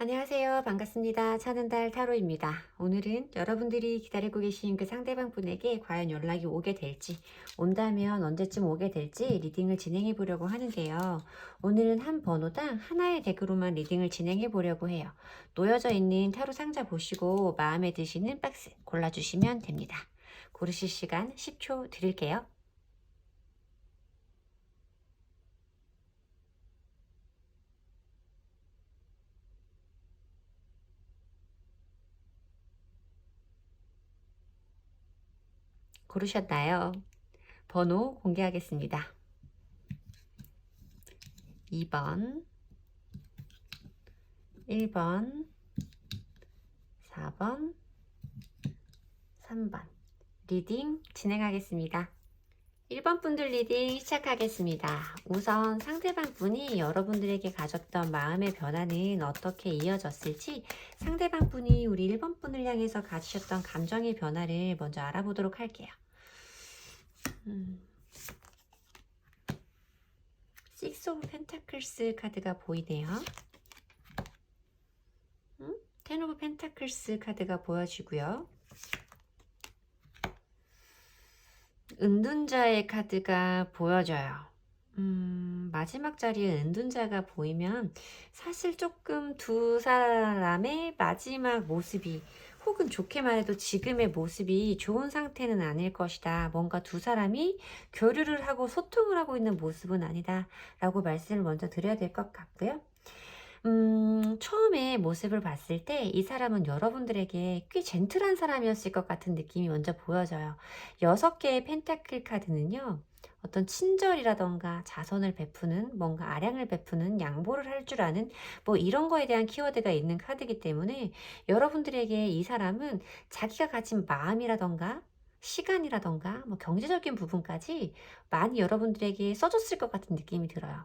안녕하세요. 반갑습니다. 찾은달 타로입니다. 오늘은 여러분들이 기다리고 계신 그 상대방 분에게 과연 연락이 오게 될지, 온다면 언제쯤 오게 될지 리딩을 진행해 보려고 하는데요. 오늘은 한 번호당 하나의 덱으로만 리딩을 진행해 보려고 해요. 놓여져 있는 타로 상자 보시고 마음에 드시는 박스 골라주시면 됩니다. 고르실 시간 10초 드릴게요. 고르셨나요? 번호 공개하겠습니다. 2번, 1번, 4번, 3번. 리딩 진행하겠습니다. 1번 분들 리딩 시작하겠습니다. 우선 상대방 분이 여러분들에게 가졌던 마음의 변화는 어떻게 이어졌을지, 상대방 분이 우리 1번 분을 향해서 가지셨던 감정의 변화를 먼저 알아보도록 할게요. Six of Pentacles 카드가 보이네요. Ten of Pentacles 카드가 보여지고요. 은둔자의 카드가 보여져요. 마지막 자리에 은둔자가 보이면 사실 조금 두 사람의 마지막 모습이, 혹은 좋게 말해도 지금의 모습이 좋은 상태는 아닐 것이다. 뭔가 두 사람이 교류를 하고 소통을 하고 있는 모습은 아니다 라고 말씀을 먼저 드려야 될 것 같고요. 처음에 모습을 봤을 때 이 사람은 여러분들에게 꽤 젠틀한 사람이었을 것 같은 느낌이 먼저 보여져요. 6개의 펜타클 카드는요, 어떤 친절이라던가 자선을 베푸는, 뭔가 아량을 베푸는, 양보를 할 줄 아는 뭐 이런 거에 대한 키워드가 있는 카드이기 때문에 여러분들에게 이 사람은 자기가 가진 마음이라던가 시간이라던가 뭐 경제적인 부분까지 많이 여러분들에게 써줬을 것 같은 느낌이 들어요.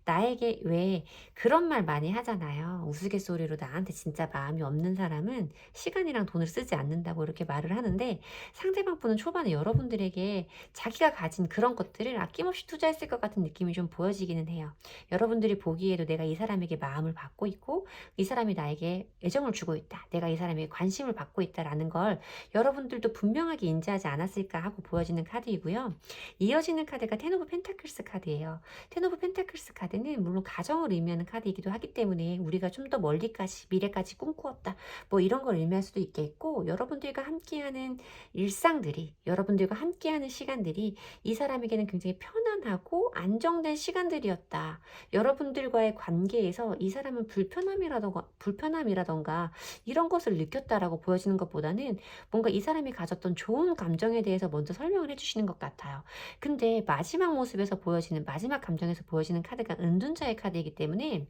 나에게 왜 그런 말 많이 하잖아요. 우스갯소리로 나한테 진짜 마음이 없는 사람은 시간이랑 돈을 쓰지 않는다고 이렇게 말을 하는데, 상대방 분은 초반에 여러분들에게 자기가 가진 그런 것들을 아낌없이 투자했을 것 같은 느낌이 좀 보여지기는 해요. 여러분들이 보기에도 내가 이 사람에게 마음을 받고 있고 이 사람이 나에게 애정을 주고 있다, 내가 이 사람에게 관심을 받고 있다라는 걸 여러분들도 분명하게 인지하지 않았을까 하고 보여지는 카드이고요. 이어지는 카드가 텐 오브 펜타클스 카드예요. 텐 오브 펜타클스 카드는 물론 가정을 의미하는 카드이기도 하기 때문에 우리가 좀 더 멀리까지, 미래까지 꿈꾸었다, 뭐 이런 걸 의미할 수도 있겠고, 여러분들과 함께하는 일상들이, 여러분들과 함께하는 시간들이 이 사람에게는 굉장히 편안하고 안정된 시간들이었다. 여러분들과의 관계에서 이 사람은 불편함이라던가 이런 것을 느꼈다라고 보여지는 것보다는 뭔가 이 사람이 가졌던 좋은 감정에 대해서 먼저 설명을 해주시는 것 같아요. 근데 마지막 모습에서 보여지는, 마지막 감정에서 보여지는 카드가 은둔자의 카드이기 때문에,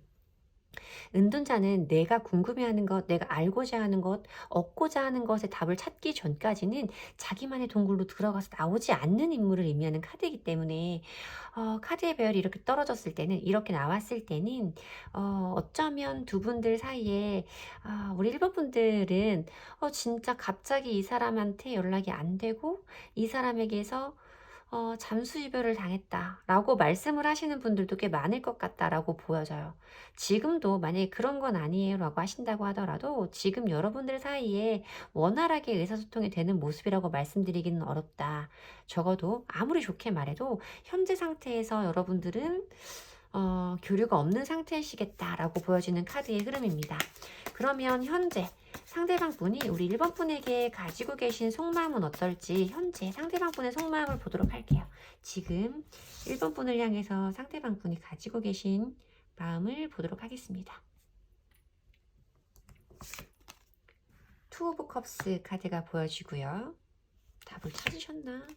은둔자는 내가 궁금해하는 것, 내가 알고자 하는 것, 얻고자 하는 것에 답을 찾기 전까지는 자기만의 동굴로 들어가서 나오지 않는 인물을 의미하는 카드이기 때문에, 카드의 배열이 이렇게 떨어졌을 때는, 이렇게 나왔을 때는 어쩌면 두 분들 사이에, 우리 1번 분들은 진짜 갑자기 이 사람한테 연락이 안 되고 이 사람에게서 잠수 이별을 당했다라고 말씀을 하시는 분들도 꽤 많을 것 같다라고 보여져요. 지금도 만약에 그런 건 아니에요라고 하신다고 하더라도 지금 여러분들 사이에 원활하게 의사소통이 되는 모습이라고 말씀드리기는 어렵다. 적어도 아무리 좋게 말해도 현재 상태에서 여러분들은 교류가 없는 상태이시겠다라고 보여지는 카드의 흐름입니다. 그러면 현재 상대방 분이 우리 1번 분에게 가지고 계신 속마음은 어떨지, 현재 상대방 분의 속마음을 보도록 할게요. 지금 1번 분을 향해서 상대방 분이 가지고 계신 마음을 보도록 하겠습니다. 투 오브 컵스 카드가 보여지고요. 답을 찾으셨나?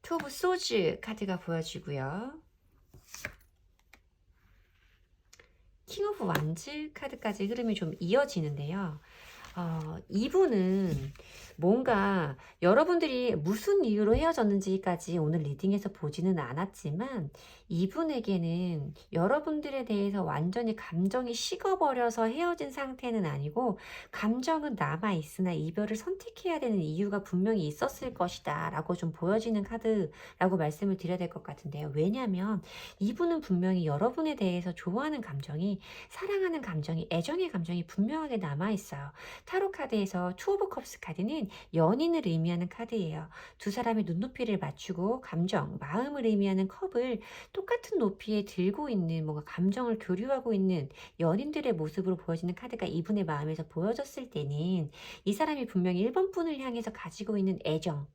투 오브 소즈 카드가 보여지고요. 킹 오브 완즈 카드까지 흐름이 좀 이어지는데요. 이분은 뭔가 여러분들이 무슨 이유로 헤어졌는지까지 오늘 리딩에서 보지는 않았지만 이분에게는 여러분들에 대해서 완전히 감정이 식어버려서 헤어진 상태는 아니고 감정은 남아있으나 이별을 선택해야 되는 이유가 분명히 있었을 것이다 라고 좀 보여지는 카드라고 말씀을 드려야 될 것 같은데요. 왜냐하면 이분은 분명히 여러분에 대해서 좋아하는 감정이, 사랑하는 감정이, 애정의 감정이 분명하게 남아있어요. 타로 카드에서 투 오브 컵스 카드는 연인을 의미하는 카드예요. 두 사람의 눈높이를 맞추고 감정, 마음을 의미하는 컵을 똑같은 높이에 들고 있는, 뭔가 감정을 교류하고 있는 연인들의 모습으로 보여지는 카드가 이분의 마음에서 보여졌을 때는 이 사람이 분명히 1번 분을 향해서 가지고 있는 애정,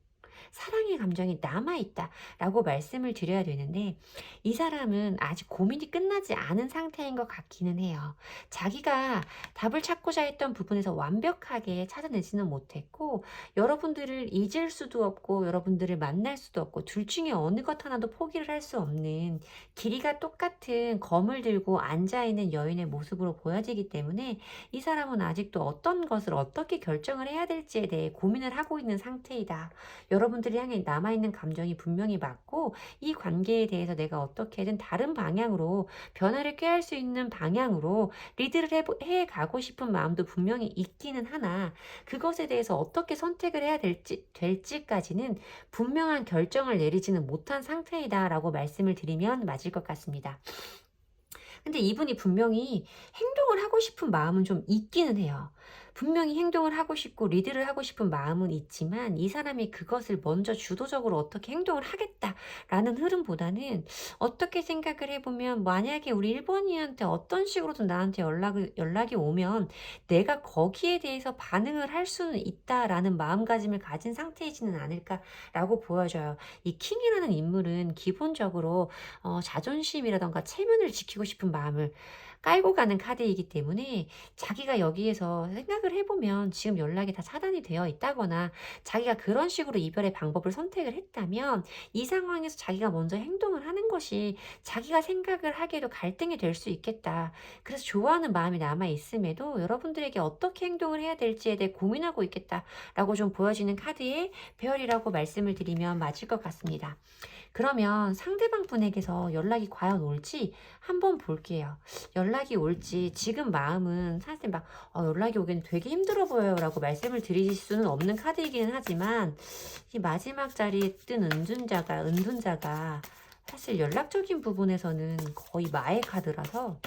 사랑의 감정이 남아있다라고 말씀을 드려야 되는데 이 사람은 아직 고민이 끝나지 않은 상태인 것 같기는 해요. 자기가 답을 찾고자 했던 부분에서 완벽하게 찾아내지는 못했고 여러분들을 잊을 수도 없고 여러분들을 만날 수도 없고 둘 중에 어느 것 하나도 포기를 할 수 없는 길이가 똑같은 검을 들고 앉아있는 여인의 모습으로 보여지기 때문에 이 사람은 아직도 어떤 것을 어떻게 결정을 해야 될지에 대해 고민을 하고 있는 상태이다. 여러분들이 향해 남아있는 감정이 분명히 맞고 이 관계에 대해서 내가 어떻게든 다른 방향으로 변화를 꾀할 수 있는 방향으로 리드를 해가고 싶은 마음도 분명히 있기는 하나 그것에 대해서 어떻게 선택을 해야 될지까지는 분명한 결정을 내리지는 못한 상태이다 라고 말씀을 드리면 맞을 것 같습니다. 근데 이분이 분명히 행동을 하고 싶은 마음은 좀 있기는 해요. 분명히 행동을 하고 싶고 리드를 하고 싶은 마음은 있지만 이 사람이 그것을 먼저 주도적으로 어떻게 행동을 하겠다라는 흐름보다는 어떻게 생각을 해보면 만약에 우리 1번이한테 어떤 식으로든 나한테 연락이 오면 내가 거기에 대해서 반응을 할 수는 있다라는 마음가짐을 가진 상태이지는 않을까라고 보여져요. 이 킹이라는 인물은 기본적으로 자존심이라던가 체면을 지키고 싶은 마음을 깔고 가는 카드이기 때문에 자기가 여기에서 생각을 해보면 지금 연락이 다 차단이 되어 있다거나 자기가 그런 식으로 이별의 방법을 선택을 했다면 이 상황에서 자기가 먼저 행동을 하는 것이 자기가 생각을 하기에도 갈등이 될 수 있겠다. 그래서 좋아하는 마음이 남아 있음에도 여러분들에게 어떻게 행동을 해야 될지에 대해 고민하고 있겠다라고 좀 보여지는 카드의 배열이라고 말씀을 드리면 맞을 것 같습니다. 그러면 상대방 분에게서 연락이 과연 올지 한번 볼게요. 연락이 올지 지금 마음은 사실 막 연락이 오기는 되게 힘들어 보여요 라고 말씀을 드릴 수는 없는 카드이기는 하지만 이 마지막 자리에 뜬 은둔자가 사실 연락적인 부분에서는 거의 마의 카드라서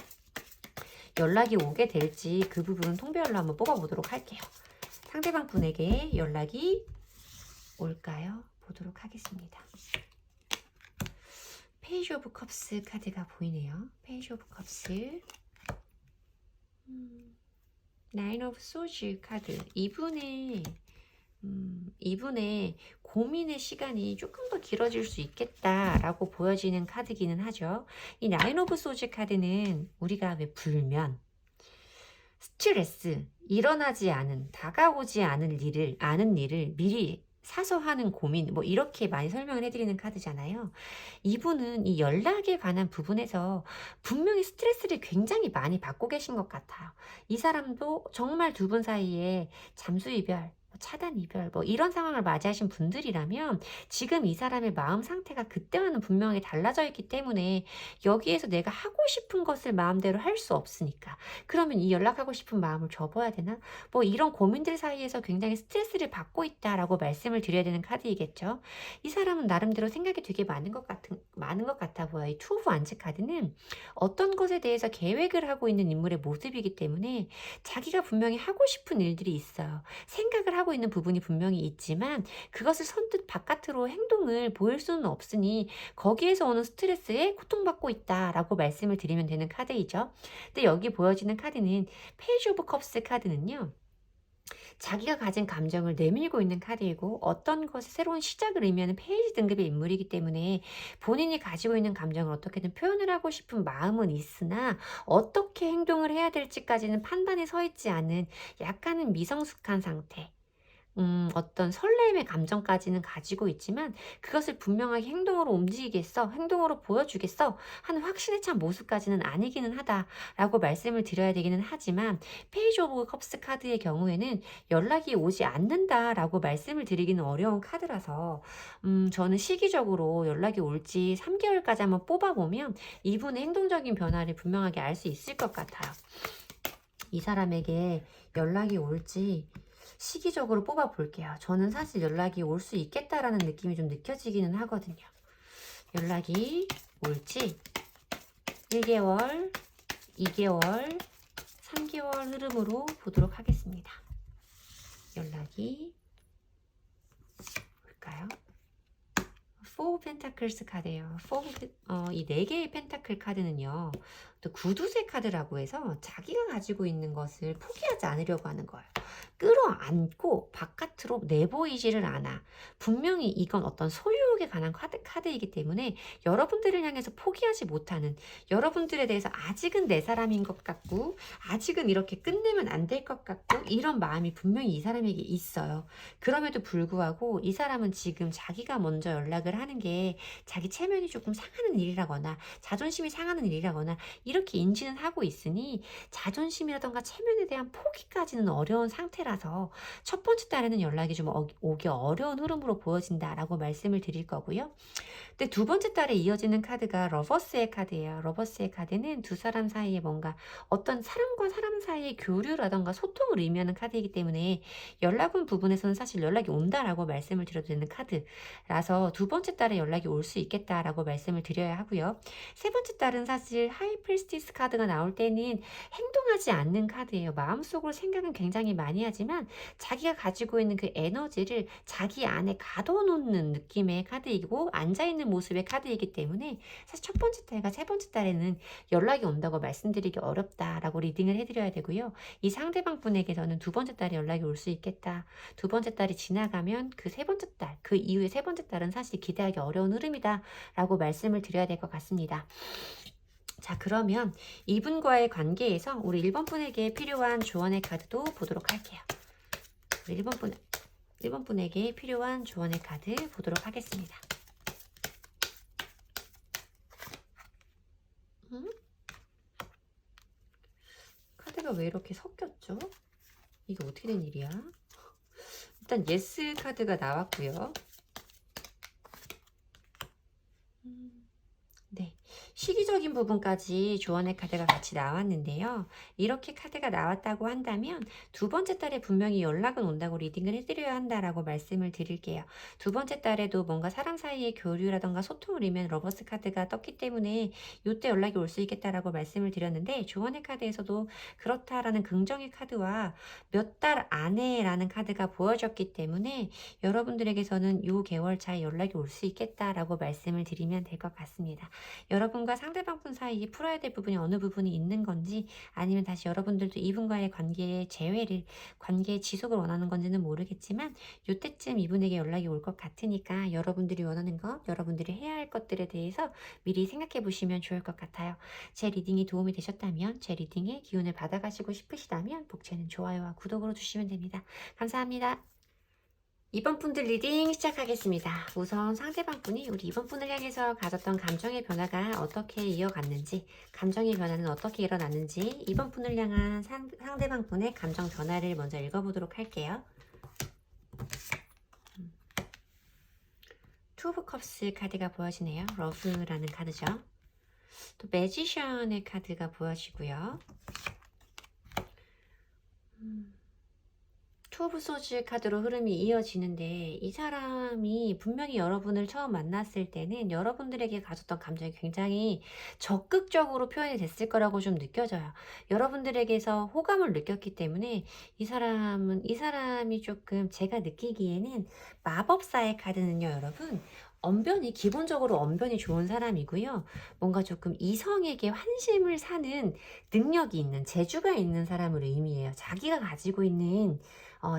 연락이 오게 될지 그 부분은 통배열로 한번 뽑아보도록 할게요. 상대방 분에게 연락이 올까요? 보도록 하겠습니다. 페이지 오브 컵스 카드가 보이네요. 페이지 오브 컵스, 나인 오브 소즈 카드. 이분의 고민의 시간이 조금 더 길어질 수 있겠다라고 보여지는 카드기는 하죠. 이 나인 오브 소즈 카드는 우리가 왜 불면, 스트레스, 일어나지 않은, 다가오지 않은 일을 미리 사서 하는 고민, 뭐 이렇게 많이 설명을 해드리는 카드잖아요. 이분은 이 연락에 관한 부분에서 분명히 스트레스를 굉장히 많이 받고 계신 것 같아요. 이 사람도 정말 두 분 사이에 잠수 이별, 차단 이별 뭐 이런 상황을 맞이하신 분들이라면 지금 이 사람의 마음 상태가 그때와는 분명히 달라져 있기 때문에 여기에서 내가 하고 싶은 것을 마음대로 할 수 없으니까 그러면 이 연락하고 싶은 마음을 접어야 되나? 뭐 이런 고민들 사이에서 굉장히 스트레스를 받고 있다라고 말씀을 드려야 되는 카드이겠죠. 이 사람은 나름대로 생각이 되게 많은 것 같아 보여요. 이 투 오브 완즈 카드는 어떤 것에 대해서 계획을 하고 있는 인물의 모습이기 때문에 자기가 분명히 하고 싶은 일들이 있어요. 생각을 하고 있는 부분이 분명히 있지만 그것을 선뜻 바깥으로 행동을 보일 수는 없으니 거기에서 오는 스트레스에 고통받고 있다라고 말씀을 드리면 되는 카드이죠. 근데 여기 보여지는 카드는 페이지 오브 컵스 카드는요. 자기가 가진 감정을 내밀고 있는 카드이고 어떤 것의 새로운 시작을 의미하는 페이지 등급의 인물이기 때문에 본인이 가지고 있는 감정을 어떻게든 표현을 하고 싶은 마음은 있으나 어떻게 행동을 해야 될지까지는 판단이 서 있지 않은 약간은 미성숙한 상태. 어떤 설렘의 감정까지는 가지고 있지만 그것을 분명하게 행동으로 움직이겠어, 행동으로 보여주겠어 하는 확신에 찬 모습까지는 아니기는 하다라고 말씀을 드려야 되기는 하지만 페이지 오브 컵스 카드의 경우에는 연락이 오지 않는다라고 말씀을 드리기는 어려운 카드라서 저는 시기적으로 연락이 올지 3개월까지 한번 뽑아보면 이분의 행동적인 변화를 분명하게 알 수 있을 것 같아요. 이 사람에게 연락이 올지 시기적으로 뽑아 볼게요. 저는 사실 연락이 올 수 있겠다라는 느낌이 좀 느껴지기는 하거든요. 연락이 올지 1개월, 2개월, 3개월 흐름으로 보도록 하겠습니다. 연락이 올까요? 4 펜타클스 카드예요. 이 4개의 펜타클 카드는요. 또 구두쇠 카드라고 해서 자기가 가지고 있는 것을 포기하지 않으려고 하는 거예요. 끌어안고 바깥으로 내보이지를 않아. 분명히 이건 어떤 소유욕에 관한 카드이기 때문에 여러분들을 향해서 포기하지 못하는, 여러분들에 대해서 아직은 내 사람인 것 같고 아직은 이렇게 끝내면 안 될 것 같고 이런 마음이 분명히 이 사람에게 있어요. 그럼에도 불구하고 이 사람은 지금 자기가 먼저 연락을 하는 게 자기 체면이 조금 상하는 일이라거나 자존심이 상하는 일이라거나 이렇게 인지는 하고 있으니 자존심이라던가 체면에 대한 포기까지는 어려운 상태라서 첫 번째 달에는 연락이 좀 오기 어려운 흐름으로 보여진다라고 말씀을 드릴 거고요. 근데 두 번째 달에 이어지는 카드가 러버스의 카드예요. 러버스의 카드는 두 사람 사이에 뭔가 어떤 사람과 사람 사이의 교류라던가 소통을 의미하는 카드이기 때문에 연락 온 부분에서는 사실 연락이 온다라고 말씀을 드려도 되는 카드라서 두 번째 달에 연락이 올 수 있겠다라고 말씀을 드려야 하고요. 세 번째 달은 사실 하이 프리스티스 카드가 나올 때는 행동하지 않는 카드예요. 마음속으로 생각은 굉장히 많이 하지만 자기가 가지고 있는 그 에너지를 자기 안에 가둬놓는 느낌의 카드이고 앉아있는 모습의 카드이기 때문에 사실 첫 번째 달과 세 번째 달에는 연락이 온다고 말씀드리기 어렵다라고 리딩을 해드려야 되고요. 이 상대방 분에게서는 두 번째 달에 연락이 올 수 있겠다. 두 번째 달이 지나가면 그 세 번째 달, 그 이후에 세 번째 달은 사실 기대하기 어려운 흐름이다 라고 말씀을 드려야 될 것 같습니다. 자, 그러면 이분과의 관계에서 우리 1번 분에게 필요한 조언의 카드도 보도록 할게요. 우리 1번 분에게 필요한 조언의 카드 보도록 하겠습니다. 카드가 왜 이렇게 섞였죠? 이게 어떻게 된 일이야? 일단 예스 카드가 나왔고요. 네, 시기적인 부분까지 조언의 카드가 같이 나왔는데요. 이렇게 카드가 나왔다고 한다면 두 번째 달에 분명히 연락은 온다고 리딩을 해드려야 한다라고 말씀을 드릴게요. 두 번째 달에도 뭔가 사람 사이의 교류라던가 소통을 의미하는 러버스 카드가 떴기 때문에 이때 연락이 올 수 있겠다라고 말씀을 드렸는데 조언의 카드에서도 그렇다라는 긍정의 카드와 몇 달 안에라는 카드가 보여졌기 때문에 여러분들에게서는 이 개월 차에 연락이 올 수 있겠다라고 말씀을 드리면 될 것 같습니다. 여러분과 상대방 분 사이에 풀어야 될 부분이 어느 부분이 있는 건지 아니면 다시 여러분들도 이분과의 관계의 재회를 관계의 지속을 원하는 건지는 모르겠지만 이때쯤 이분에게 연락이 올 것 같으니까 여러분들이 원하는 것, 여러분들이 해야 할 것들에 대해서 미리 생각해 보시면 좋을 것 같아요. 제 리딩이 도움이 되셨다면 제 리딩의 기운을 받아가시고 싶으시다면 복채는 좋아요와 구독으로 주시면 됩니다. 감사합니다. 2번 분들 리딩 시작하겠습니다. 우선 상대방 분이 우리 2번 분을 향해서 가졌던 감정의 변화가 어떻게 이어갔는지, 감정의 변화는 어떻게 일어났는지 2번 분을 향한 상대방 분의 감정 변화를 먼저 읽어보도록 할게요. 투 오브 컵스 카드가 보여지네요. 러브라는 카드죠. 또 매지션의 카드가 보여지고요. 투 오브 소즈 카드로 흐름이 이어지는데 이 사람이 분명히 여러분을 처음 만났을 때는 여러분들에게 가졌던 감정이 굉장히 적극적으로 표현이 됐을 거라고 좀 느껴져요. 여러분들에게서 호감을 느꼈기 때문에 이 사람이 조금 제가 느끼기에는 마법사의 카드는요, 여러분. 언변이 기본적으로 언변이 좋은 사람이고요. 뭔가 조금 이성에게 환심을 사는 능력이 있는 재주가 있는 사람을 의미해요. 자기가 가지고 있는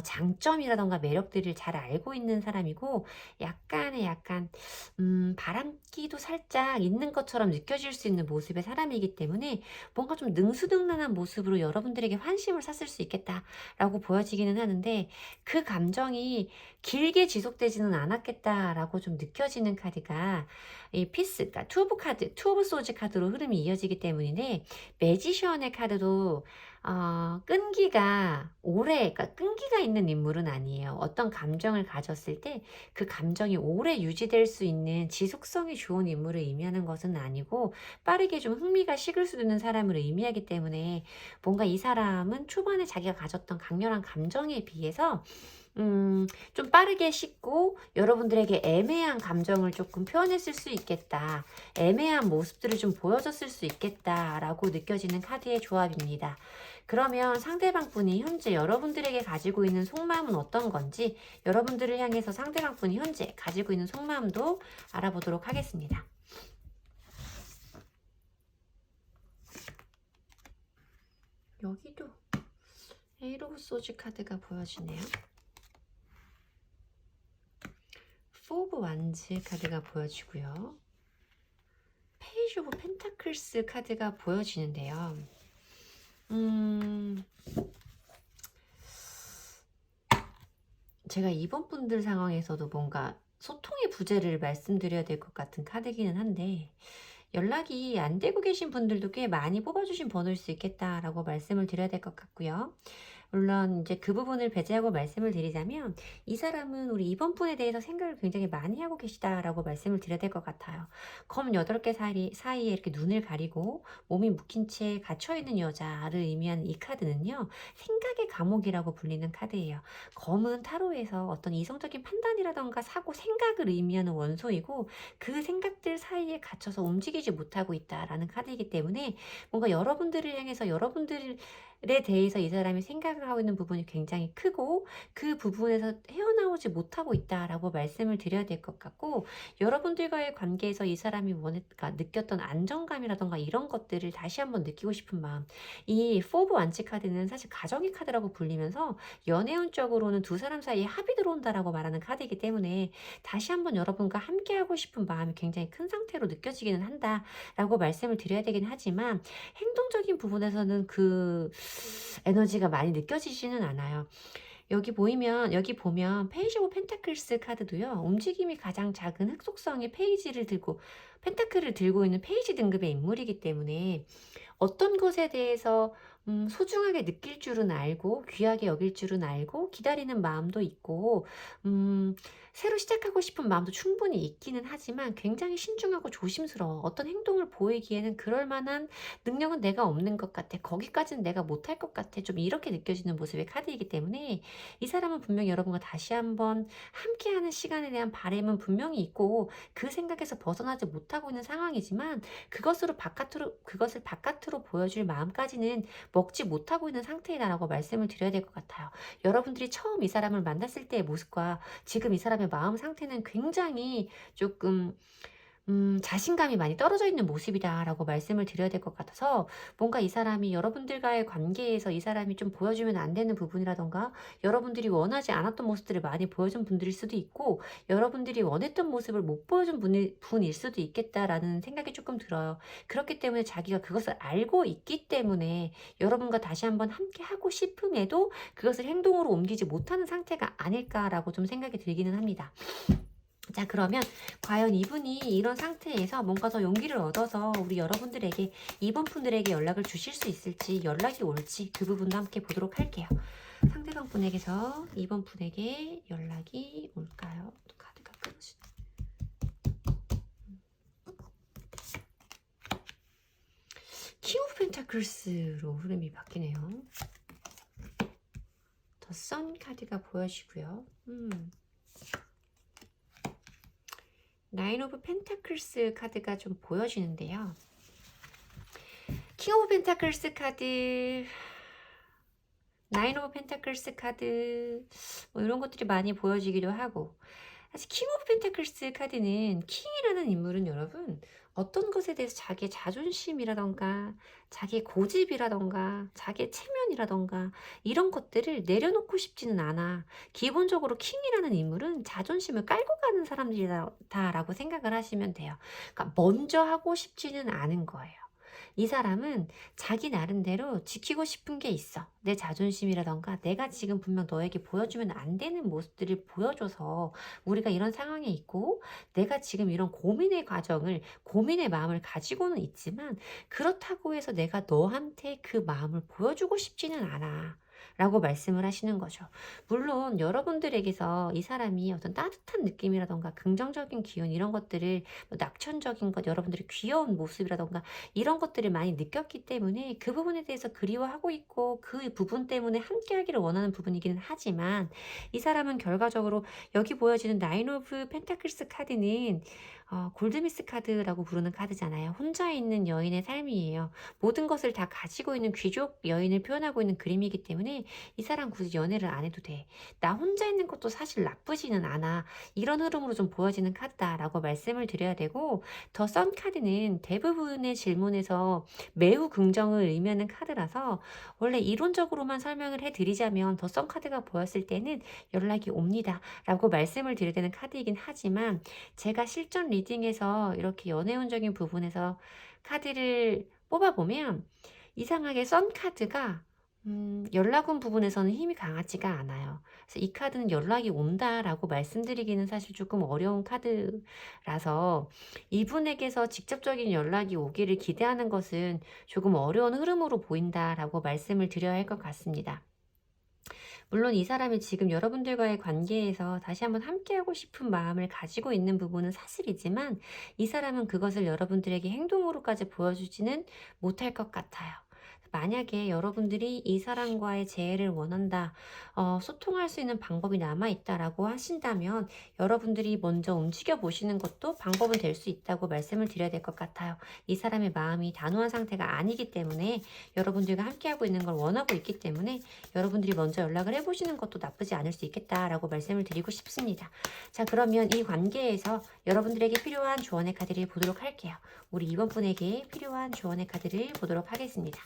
장점이라든가 매력들을 잘 알고 있는 사람이고 약간 바람기도 살짝 있는 것처럼 느껴질 수 있는 모습의 사람이기 때문에 뭔가 좀 능수능란한 모습으로 여러분들에게 환심을 샀을 수 있겠다라고 보여지기는 하는데 그 감정이 길게 지속되지는 않았겠다라고 좀 느껴지는 카드가 이 피스, 그러니까 투 오브 카드, 투 오브 소즈 카드로 흐름이 이어지기 때문인데 매지션의 카드도 끈기가 오래, 그러니까 끈기가 있는 인물은 아니에요. 어떤 감정을 가졌을 때 그 감정이 오래 유지될 수 있는 지속성이 좋은 인물을 의미하는 것은 아니고 빠르게 좀 흥미가 식을 수 있는 사람을 의미하기 때문에 뭔가 이 사람은 초반에 자기가 가졌던 강렬한 감정에 비해서 좀 빠르게 식고 여러분들에게 애매한 감정을 조금 표현했을 수 있겠다. 애매한 모습들을 좀 보여줬을 수 있겠다라고 느껴지는 카드의 조합입니다. 그러면 상대방 분이 현재 여러분들에게 가지고 있는 속마음은 어떤 건지 여러분들을 향해서 상대방 분이 현재 가지고 있는 속마음도 알아보도록 하겠습니다. 여기도 에이트 오브 소즈 카드가 보여지네요. 포 오브 완즈 카드가 보여지고요. 페이지 오브 펜타클스 카드가 보여지는데요. 제가 이번 분들 상황에서도 뭔가 소통의 부재를 말씀드려야 될 것 같은 카드기는 한데 연락이 안 되고 계신 분들도 꽤 많이 뽑아주신 번호일 수 있겠다라고 말씀을 드려야 될 것 같고요. 물론 이제 그 부분을 배제하고 말씀을 드리자면 이 사람은 우리 이번 분에 대해서 생각을 굉장히 많이 하고 계시다라고 말씀을 드려야 될 것 같아요. 검 8개 사이에 이렇게 눈을 가리고 몸이 묶인 채 갇혀있는 여자를 의미하는 이 카드는요. 생각의 감옥이라고 불리는 카드예요. 검은 타로에서 어떤 이성적인 판단이라던가 사고, 생각을 의미하는 원소이고 그 생각들 사이에 갇혀서 움직이지 못하고 있다라는 카드이기 때문에 뭔가 여러분들을 향해서 여러분들을 에 대해서 이 사람이 생각을 하고 있는 부분이 굉장히 크고 그 부분에서 헤어나오지 못하고 있다라고 말씀을 드려야 될 것 같고 여러분들과의 관계에서 이 사람이 그러니까 느꼈던 안정감이라던가 이런 것들을 다시 한번 느끼고 싶은 마음 이 포브 완치 카드는 사실 가정의 카드라고 불리면서 연애운적으로는 두 사람 사이에 합이 들어온다라고 말하는 카드이기 때문에 다시 한번 여러분과 함께하고 싶은 마음이 굉장히 큰 상태로 느껴지기는 한다라고 말씀을 드려야 되긴 하지만 행동적인 부분에서는 그 에너지가 많이 느껴지지는 않아요. 여기 보면 페이지 오브 펜타클스 카드도요. 움직임이 가장 작은 흑속성의 페이지를 들고 펜타클을 들고 있는 페이지 등급의 인물이기 때문에 어떤 것에 대해서 소중하게 느낄 줄은 알고 귀하게 여길 줄은 알고 기다리는 마음도 있고 새로 시작하고 싶은 마음도 충분히 있기는 하지만 굉장히 신중하고 조심스러워. 어떤 행동을 보이기에는 그럴 만한 능력은 내가 없는 것 같아. 거기까지는 내가 못할 것 같아. 좀 이렇게 느껴지는 모습의 카드이기 때문에 이 사람은 분명히 여러분과 다시 한번 함께하는 시간에 대한 바람은 분명히 있고 그 생각에서 벗어나지 못하고 있는 상황이지만 그것을 바깥으로 보여줄 마음까지는 먹지 못하고 있는 상태이다라고 말씀을 드려야 될 것 같아요. 여러분들이 처음 이 사람을 만났을 때의 모습과 지금 이 사람의 마음 상태는 굉장히 조금 자신감이 많이 떨어져 있는 모습이다라고 말씀을 드려야 될 것 같아서 뭔가 이 사람이 여러분들과의 관계에서 이 사람이 좀 보여주면 안 되는 부분이라던가 여러분들이 원하지 않았던 모습들을 많이 보여준 분들일 수도 있고 여러분들이 원했던 모습을 못 보여준 분일 수도 있겠다라는 생각이 조금 들어요. 그렇기 때문에 자기가 그것을 알고 있기 때문에 여러분과 다시 한번 함께 하고 싶음에도 그것을 행동으로 옮기지 못하는 상태가 아닐까라고 좀 생각이 들기는 합니다. 자, 그러면 과연 이분이 이런 상태에서 뭔가 더 용기를 얻어서 우리 여러분들에게 이번 분들에게 연락을 주실 수 있을지 연락이 올지 그 부분도 함께 보도록 할게요. 상대방 분에게서 이번 분에게 연락이 올까요? 또 카드가 끊어지네. 킹 오브 펜타클스로 흐름이 바뀌네요. 더 선 카드가 보여지고요. 나인 오브 펜타클스 카드가 좀 보여지는데요. 킹 오브 펜타클스 카드, 나인 오브 펜타클스 카드 뭐 이런 것들이 많이 보여지기도 하고 사실 킹 오브 펜타클스 카드는 킹이라는 인물은 여러분 어떤 것에 대해서 자기의 자존심이라던가 자기의 고집이라던가 자기의 체면이라던가 이런 것들을 내려놓고 싶지는 않아. 기본적으로 킹이라는 인물은 자존심을 깔고 가는 사람들이다라고 생각을 하시면 돼요. 그러니까 먼저 하고 싶지는 않은 거예요. 이 사람은 자기 나름대로 지키고 싶은 게 있어. 내 자존심이라던가 내가 지금 분명 너에게 보여주면 안 되는 모습들을 보여줘서 우리가 이런 상황에 있고 내가 지금 이런 고민의 과정을 고민의 마음을 가지고는 있지만 그렇다고 해서 내가 너한테 그 마음을 보여주고 싶지는 않아. 라고 말씀을 하시는 거죠. 물론 여러분들에게서 이 사람이 어떤 따뜻한 느낌이라던가 긍정적인 기운 이런 것들을 뭐 낙천적인 것 여러분들의 귀여운 모습이라던가 이런 것들을 많이 느꼈기 때문에 그 부분에 대해서 그리워하고 있고 그 부분 때문에 함께 하기를 원하는 부분이기는 하지만 이 사람은 결과적으로 여기 보여지는 나인 오브 펜타클스 카드는 골드미스 카드라고 부르는 카드잖아요. 혼자 있는 여인의 삶이에요. 모든 것을 다 가지고 있는 귀족 여인을 표현하고 있는 그림이기 때문에 이 사람 굳이 연애를 안 해도 돼. 나 혼자 있는 것도 사실 나쁘지는 않아. 이런 흐름으로 좀 보여지는 카드다라고 말씀을 드려야 되고 더 선 카드는 대부분의 질문에서 매우 긍정을 의미하는 카드라서 원래 이론적으로만 설명을 해드리자면 더 선 카드가 보였을 때는 연락이 옵니다 라고 말씀을 드려야 되는 카드이긴 하지만 제가 실전 리딩에서 이렇게 연애운적인 부분에서 카드를 뽑아보면 이상하게 선 카드가 연락 온 부분에서는 힘이 강하지가 않아요. 그래서 이 카드는 연락이 온다라고 말씀드리기는 사실 조금 어려운 카드라서 이분에게서 직접적인 연락이 오기를 기대하는 것은 조금 어려운 흐름으로 보인다라고 말씀을 드려야 할 것 같습니다. 물론 이 사람이 지금 여러분들과의 관계에서 다시 한번 함께하고 싶은 마음을 가지고 있는 부분은 사실이지만 이 사람은 그것을 여러분들에게 행동으로까지 보여주지는 못할 것 같아요. 만약에 여러분들이 이 사람과의 재회를 원한다, 소통할 수 있는 방법이 남아있다라고 하신다면 여러분들이 먼저 움직여 보시는 것도 방법은 될 수 있다고 말씀을 드려야 될 것 같아요. 이 사람의 마음이 단호한 상태가 아니기 때문에 여러분들과 함께하고 있는 걸 원하고 있기 때문에 여러분들이 먼저 연락을 해보시는 것도 나쁘지 않을 수 있겠다라고 말씀을 드리고 싶습니다. 자, 그러면 이 관계에서 여러분들에게 필요한 조언의 카드를 보도록 할게요. 우리 이번 분에게 필요한 조언의 카드를 보도록 하겠습니다.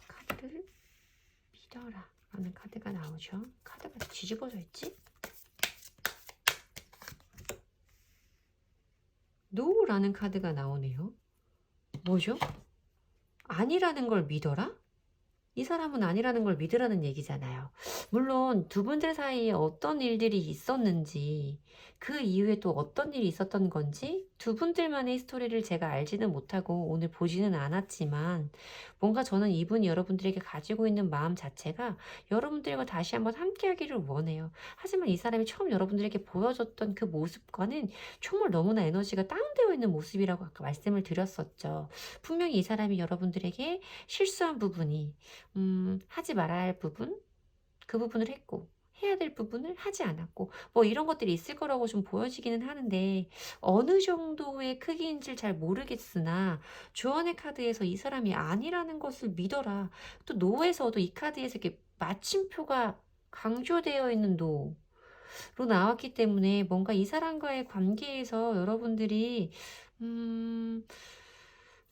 카드를 믿어라 라는 카드가 나오죠. 카드가 뒤집어져 있지? 노라는 카드가 나오네요. 뭐죠? 아니라는 걸 믿어라? 이 사람은 아니라는 걸 믿으라는 얘기잖아요. 물론 두 분들 사이에 어떤 일들이 있었는지 그 이후에 또 어떤 일이 있었던 건지 두 분들만의 스토리를 제가 알지는 못하고 오늘 보지는 않았지만 뭔가 저는 이분이 여러분들에게 가지고 있는 마음 자체가 여러분들과 다시 한번 함께 하기를 원해요. 하지만 이 사람이 처음 여러분들에게 보여줬던 그 모습과는 정말 너무나 에너지가 다운되어 있는 모습이라고 아까 말씀을 드렸었죠. 분명히 이 사람이 여러분들에게 실수한 부분이 하지 말아야 할 부분, 그 부분을 했고, 해야 될 부분을 하지 않았고, 뭐 이런 것들이 있을 거라고 좀 보여지기는 하는데, 어느 정도의 크기인지를 잘 모르겠으나, 주원의 카드에서 이 사람이 아니라는 것을 믿어라. 또 노에서도 이 카드에서 이렇게 마침표가 강조되어 있는 노로 나왔기 때문에 뭔가 이 사람과의 관계에서 여러분들이,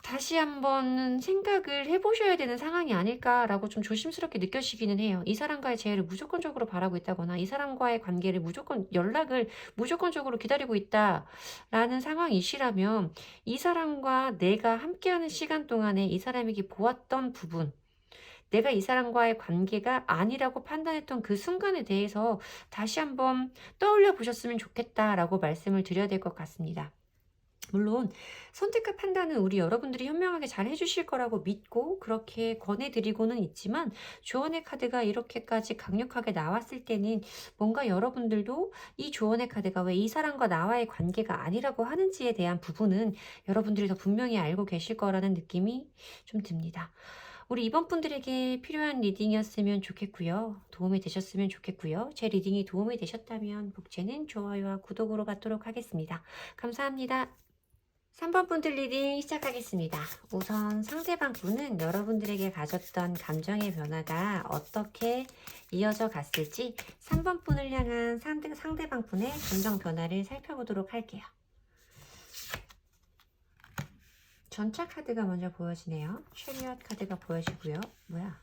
다시 한번 생각을 해보셔야 되는 상황이 아닐까라고 좀 조심스럽게 느껴지기는 해요. 이 사람과의 재회를 무조건적으로 바라고 있다거나 이 사람과의 관계를 연락을 무조건적으로 기다리고 있다라는 상황이시라면 이 사람과 내가 함께하는 시간 동안에 이 사람에게 보았던 부분, 내가 이 사람과의 관계가 아니라고 판단했던 그 순간에 대해서 다시 한번 떠올려 보셨으면 좋겠다라고 말씀을 드려야 될 것 같습니다. 물론 선택과 판단은 우리 여러분들이 현명하게 잘 해주실 거라고 믿고 그렇게 권해드리고는 있지만 조언의 카드가 이렇게까지 강력하게 나왔을 때는 뭔가 여러분들도 이 조언의 카드가 왜 이 사람과 나와의 관계가 아니라고 하는지에 대한 부분은 여러분들이 더 분명히 알고 계실 거라는 느낌이 좀 듭니다. 우리 이번 분들에게 필요한 리딩이었으면 좋겠고요. 도움이 되셨으면 좋겠고요. 제 리딩이 도움이 되셨다면 복제는 좋아요와 구독으로 받도록 하겠습니다. 감사합니다. 3번 분들 리딩 시작하겠습니다. 우선 상대방 분은 여러분들에게 가졌던 감정의 변화가 어떻게 이어져 갔을지 3번 분을 향한 상대방 분의 감정 변화를 살펴보도록 할게요. 전차 카드가 먼저 보여지네요. 체리엇 카드가 보여지고요. 뭐야?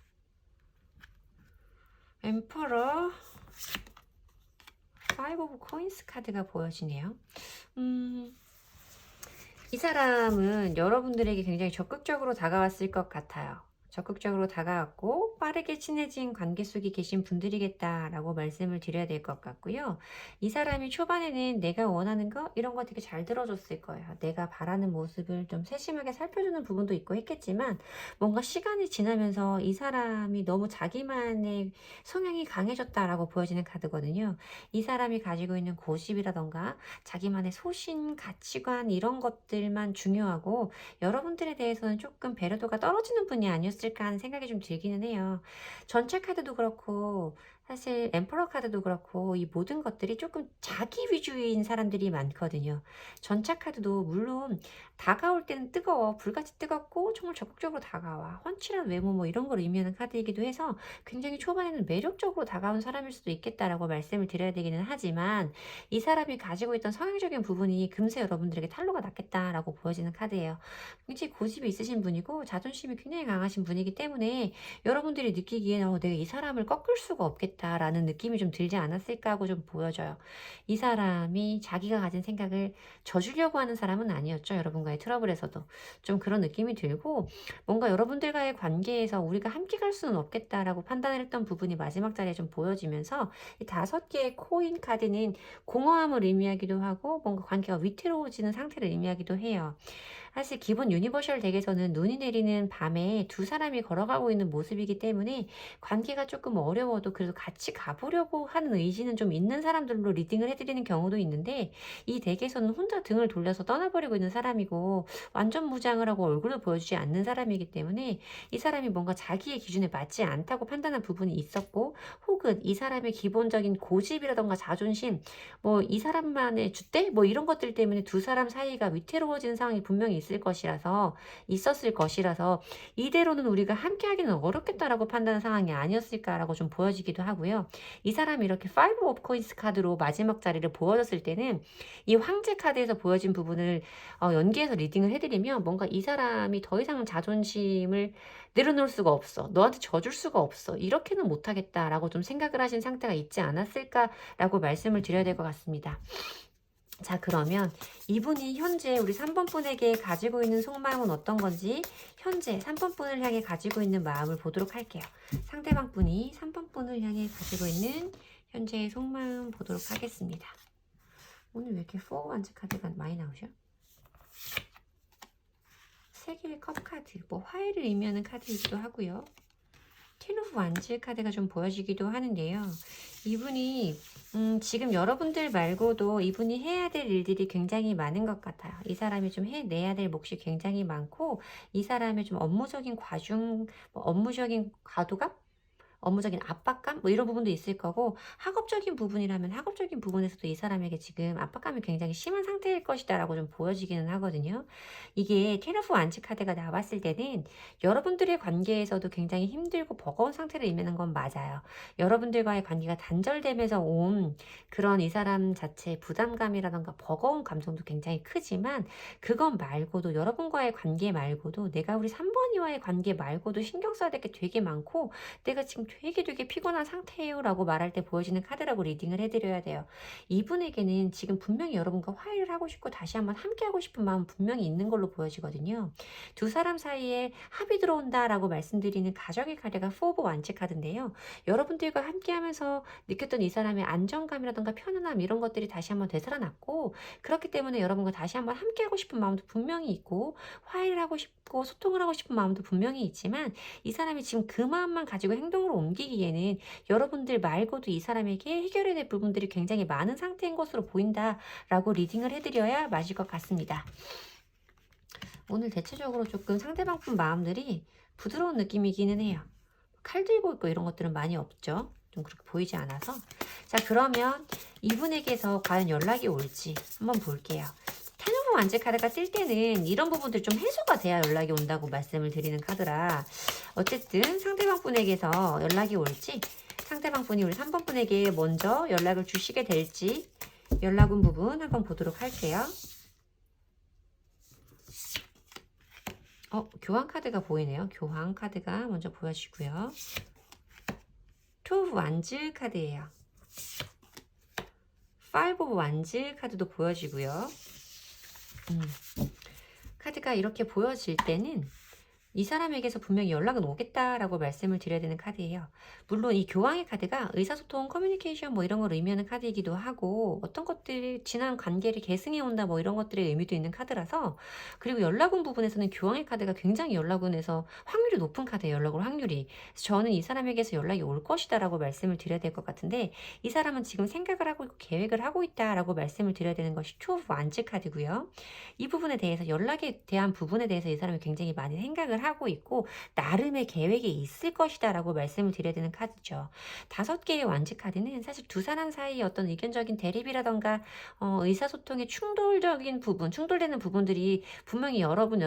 엠퍼러, 파이브 오브 코인스 카드가 보여지네요. 이 사람은 여러분들에게 굉장히 적극적으로 다가왔을 것 같아요. 적극적으로 다가왔고 빠르게 친해진 관계 속에 계신 분들이겠다라고 말씀을 드려야 될 것 같고요. 이 사람이 초반에는 내가 원하는 거 이런 거 되게 잘 들어줬을 거예요. 내가 바라는 모습을 좀 세심하게 살펴주는 부분도 있고 했겠지만 뭔가 시간이 지나면서 이 사람이 너무 자기만의 성향이 강해졌다라고 보여지는 카드거든요. 이 사람이 가지고 있는 고집이라던가 자기만의 소신, 가치관 이런 것들만 중요하고 여러분들에 대해서는 조금 배려도가 떨어지는 분이 아니었을까 하는 생각이 좀 들기는 해요. 전체 카드도 그렇고 사실 엠퍼러 카드도 그렇고 이 모든 것들이 조금 자기 위주인 사람들이 많거든요. 전차 카드도 물론 다가올 때는 뜨거워, 불같이 뜨겁고 정말 적극적으로 다가와, 훤칠한 외모 뭐 이런 걸 의미하는 카드이기도 해서 굉장히 초반에는 매력적으로 다가온 사람일 수도 있겠다라고 말씀을 드려야 되기는 하지만 이 사람이 가지고 있던 성향적인 부분이 금세 여러분들에게 탄로가 났겠다라고 보여지는 카드예요. 굉장히 고집이 있으신 분이고 자존심이 굉장히 강하신 분이기 때문에 여러분들이 느끼기에는 내가 이 사람을 꺾을 수가 없겠다라는 느낌이 좀 들지 않았을까 하고 좀 보여져요. 이 사람이 자기가 가진 생각을 져주려고 하는 사람은 아니었죠. 여러분과의 트러블에서도. 좀 그런 느낌이 들고 뭔가 여러분들과의 관계에서 우리가 함께 갈 수는 없겠다라고 판단을 했던 부분이 마지막 자리에 좀 보여지면서 이 5개의 코인 카드는 공허함을 의미하기도 하고 뭔가 관계가 위태로워지는 상태를 의미하기도 해요. 사실 기본 유니버셜 덱에서는 눈이 내리는 밤에 두 사람이 걸어가고 있는 모습이기 때문에 관계가 조금 어려워도 그래도 같이 가보려고 하는 의지는 좀 있는 사람들로 리딩을 해드리는 경우도 있는데 이 덱에서는 혼자 등을 돌려서 떠나버리고 있는 사람이고 완전 무장을 하고 얼굴을 보여주지 않는 사람이기 때문에 이 사람이 뭔가 자기의 기준에 맞지 않다고 판단한 부분이 있었고 혹은 이 사람의 기본적인 고집이라던가 자존심 뭐 이 사람만의 줏대 뭐 이런 것들 때문에 두 사람 사이가 위태로워지는 상황이 분명히 있었을 것이라서 이대로는 우리가 함께 하기는 어렵겠다라고 판단한 상황이 아니었을까라고 좀 보여지기도 하고요. 이 사람이 이렇게 5 오브 코인스 카드로 마지막 자리를 보여줬을 때는 이 황제 카드에서 보여진 부분을 연계해서 리딩을 해드리면 뭔가 이 사람이 더 이상 자존심을 내려놓을 수가 없어. 너한테 져줄 수가 없어. 이렇게는 못하겠다라고 좀 생각을 하신 상태가 있지 않았을까라고 말씀을 드려야 될 것 같습니다. 자, 그러면 이분이 현재 우리 3번 분에게 가지고 있는 속마음은 어떤 건지 현재 3번 분을 향해 가지고 있는 마음을 보도록 할게요. 상대방 분이 3번 분을 향해 가지고 있는 현재의 속마음 보도록 하겠습니다. 오늘 왜 이렇게 4 완즈 카드가 많이 나오죠? 3개의 컵 카드, 뭐 화해를 의미하는 카드이기도 하고요. 10 오브 완즈 카드가 좀 보여지기도 하는데요. 이분이 지금 여러분들 말고도 이분이 해야 될 일들이 굉장히 많은 것 같아요. 이 사람이 좀 해내야 될 몫이 굉장히 많고 이 사람의 좀 업무적인 업무적인 과도감? 업무적인 압박감? 뭐 이런 부분도 있을 거고 학업적인 부분이라면 학업적인 부분에서도 이 사람에게 지금 압박감이 굉장히 심한 상태일 것이다 라고 좀 보여지기는 하거든요. 이게 텐 오브 완즈 카드가 나왔을 때는 여러분들의 관계에서도 굉장히 힘들고 버거운 상태를 의미하는 건 맞아요. 여러분들과의 관계가 단절되면서 온 그런 이 사람 자체의 부담감이라던가 버거운 감정도 굉장히 크지만 그건 말고도 여러분과의 관계 말고도 내가 우리 3번이와의 관계 말고도 신경 써야 될 게 되게 많고 내가 지금 되게 피곤한 상태예요 라고 말할 때 보여지는 카드라고 리딩을 해드려야 돼요. 이분에게는 지금 분명히 여러분과 화해를 하고 싶고 다시 한번 함께 하고 싶은 마음 분명히 있는 걸로 보여지거든요. 두 사람 사이에 합이 들어온다 라고 말씀드리는 가정의 카드가 4 오브 완즈 카드인데요. 여러분들과 함께 하면서 느꼈던 이 사람의 안정감이라던가 편안함 이런 것들이 다시 한번 되살아났고 그렇기 때문에 여러분과 다시 한번 함께 하고 싶은 마음도 분명히 있고 화해를 하고 싶고 소통을 하고 싶은 마음도 분명히 있지만 이 사람이 지금 그 마음만 가지고 행동으로 옮기기에는 여러분들 말고도 이 사람에게 해결해야 될 부분들이 굉장히 많은 상태인 것으로 보인다라고 리딩을 해드려야 맞을 것 같습니다. 오늘 대체적으로 조금 상대방 분 마음들이 부드러운 느낌이기는 해요. 칼 들고 있고 이런 것들은 많이 없죠. 좀 그렇게 보이지 않아서. 자, 그러면 이분에게서 과연 연락이 올지 한번 볼게요. 텐 오브 완즈 카드가 뜰 때는 이런 부분들 좀 해소가 돼야 연락이 온다고 말씀을 드리는 카드라, 어쨌든 상대방 분에게서 연락이 올지, 상대방 분이 우리 3번 분에게 먼저 연락을 주시게 될지 연락 온 부분 한번 보도록 할게요. 교환 카드가 보이네요. 교환 카드가 먼저 보여지고요. 투 오브 완즈 카드예요. 파이브 오브 완즈 카드도 보여지고요. 카드가 이렇게 보여질 때는 이 사람에게서 분명히 연락은 오겠다라고 말씀을 드려야 되는 카드예요. 물론 이 교황의 카드가 의사소통, 커뮤니케이션 뭐 이런 걸 의미하는 카드이기도 하고, 어떤 것들이 지난 관계를 계승해 온다 뭐 이런 것들의 의미도 있는 카드라서, 그리고 연락운 부분에서는 교황의 카드가 굉장히 연락운에서 확률이 높은 카드예요. 연락 올 확률이. 그래서 저는 이 사람에게서 연락이 올 것이다라고 말씀을 드려야 될 것 같은데, 이 사람은 지금 생각을 하고 있고 계획을 하고 있다라고 말씀을 드려야 되는 것이 투 오브 완즈 카드고요. 이 부분에 대해서, 연락에 대한 부분에 대해서 이 사람이 굉장히 많이 생각을 하고 있고 나름의 계획이 있을 것이다 라고 말씀을 드려야 되는 카드죠. 5개의 완즈 카드는 사실 두 사람 사이의 어떤 의견적인 대립이라던가 의사소통의 충돌적인 부분, 충돌되는 부분들이 분명히 여러 번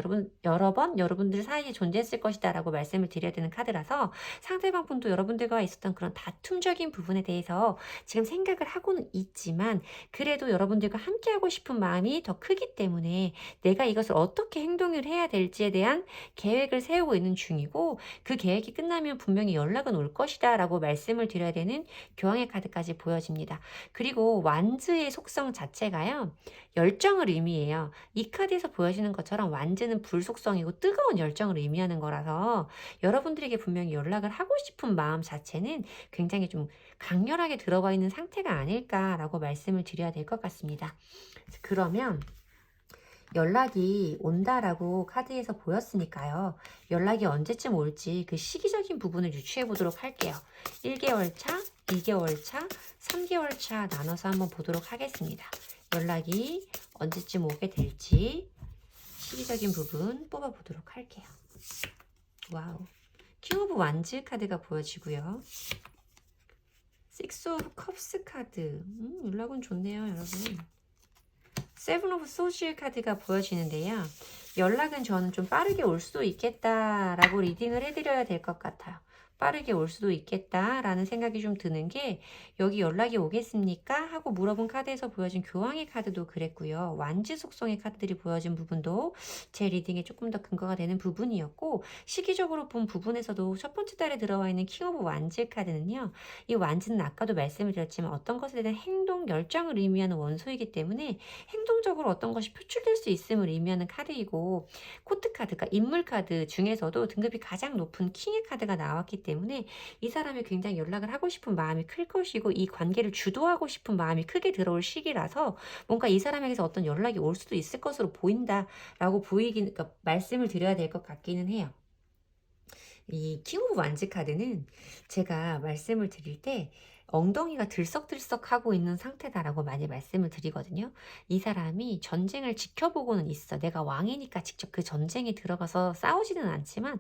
여러분들 사이에 존재했을 것이다 라고 말씀을 드려야 되는 카드라서, 상대방 분도 여러분들과 있었던 그런 다툼적인 부분에 대해서 지금 생각을 하고는 있지만, 그래도 여러분들과 함께하고 싶은 마음이 더 크기 때문에 내가 이것을 어떻게 행동을 해야 될지에 대한 계획을 세우고 있는 중이고, 그 계획이 끝나면 분명히 연락은 올 것이다 라고 말씀을 드려야 되는 교황의 카드까지 보여집니다. 그리고 완즈의 속성 자체가요, 열정을 의미해요. 이 카드에서 보여지는 것처럼 완즈는 불 속성이고 뜨거운 열정을 의미하는 거라서, 여러분들에게 분명히 연락을 하고 싶은 마음 자체는 굉장히 좀 강렬하게 들어가 있는 상태가 아닐까라고 말씀을 드려야 될 것 같습니다. 그러면 연락이 온다라고 카드에서 보였으니까요, 연락이 언제쯤 올지 그 시기적인 부분을 유추해 보도록 할게요. 1개월 차, 2개월 차, 3개월 차 나눠서 한번 보도록 하겠습니다. 연락이 언제쯤 오게 될지 시기적인 부분 뽑아 보도록 할게요. 와우. 킹 오브 완즈 카드가 보여지고요. 식스 오브 컵스 카드. 연락은 좋네요, 여러분. 세븐 오브 소즈 카드가 보여지는데요. 연락은 저는 좀 빠르게 올 수도 있겠다라고 리딩을 해드려야 될 것 같아요. 빠르게 올 수도 있겠다라는 생각이 좀 드는 게, 여기 연락이 오겠습니까? 하고 물어본 카드에서 보여진 교황의 카드도 그랬고요. 완즈 속성의 카드들이 보여진 부분도 제 리딩에 조금 더 근거가 되는 부분이었고, 시기적으로 본 부분에서도 첫 번째 달에 들어와 있는 킹 오브 완즈 카드는요, 이 완즈는 아까도 말씀을 드렸지만 어떤 것에 대한 행동, 열정을 의미하는 원소이기 때문에 행동적으로 어떤 것이 표출될 수 있음을 의미하는 카드이고, 코트 카드가 인물 카드 중에서도 등급이 가장 높은 킹의 카드가 나왔기 때문에 이 사람이 굉장히 연락을 하고 싶은 마음이 클 것이고, 이 관계를 주도하고 싶은 마음이 크게 들어올 시기라서 뭔가 이 사람에게서 어떤 연락이 올 수도 있을 것으로 보인다라고 그러니까 말씀을 드려야 될 것 같기는 해요. 이 킹 오브 완즈 카드는 제가 말씀을 드릴 때 엉덩이가 들썩들썩하고 있는 상태다라고 많이 말씀을 드리거든요. 이 사람이 전쟁을 지켜보고는 있어. 내가 왕이니까 직접 그 전쟁에 들어가서 싸우지는 않지만,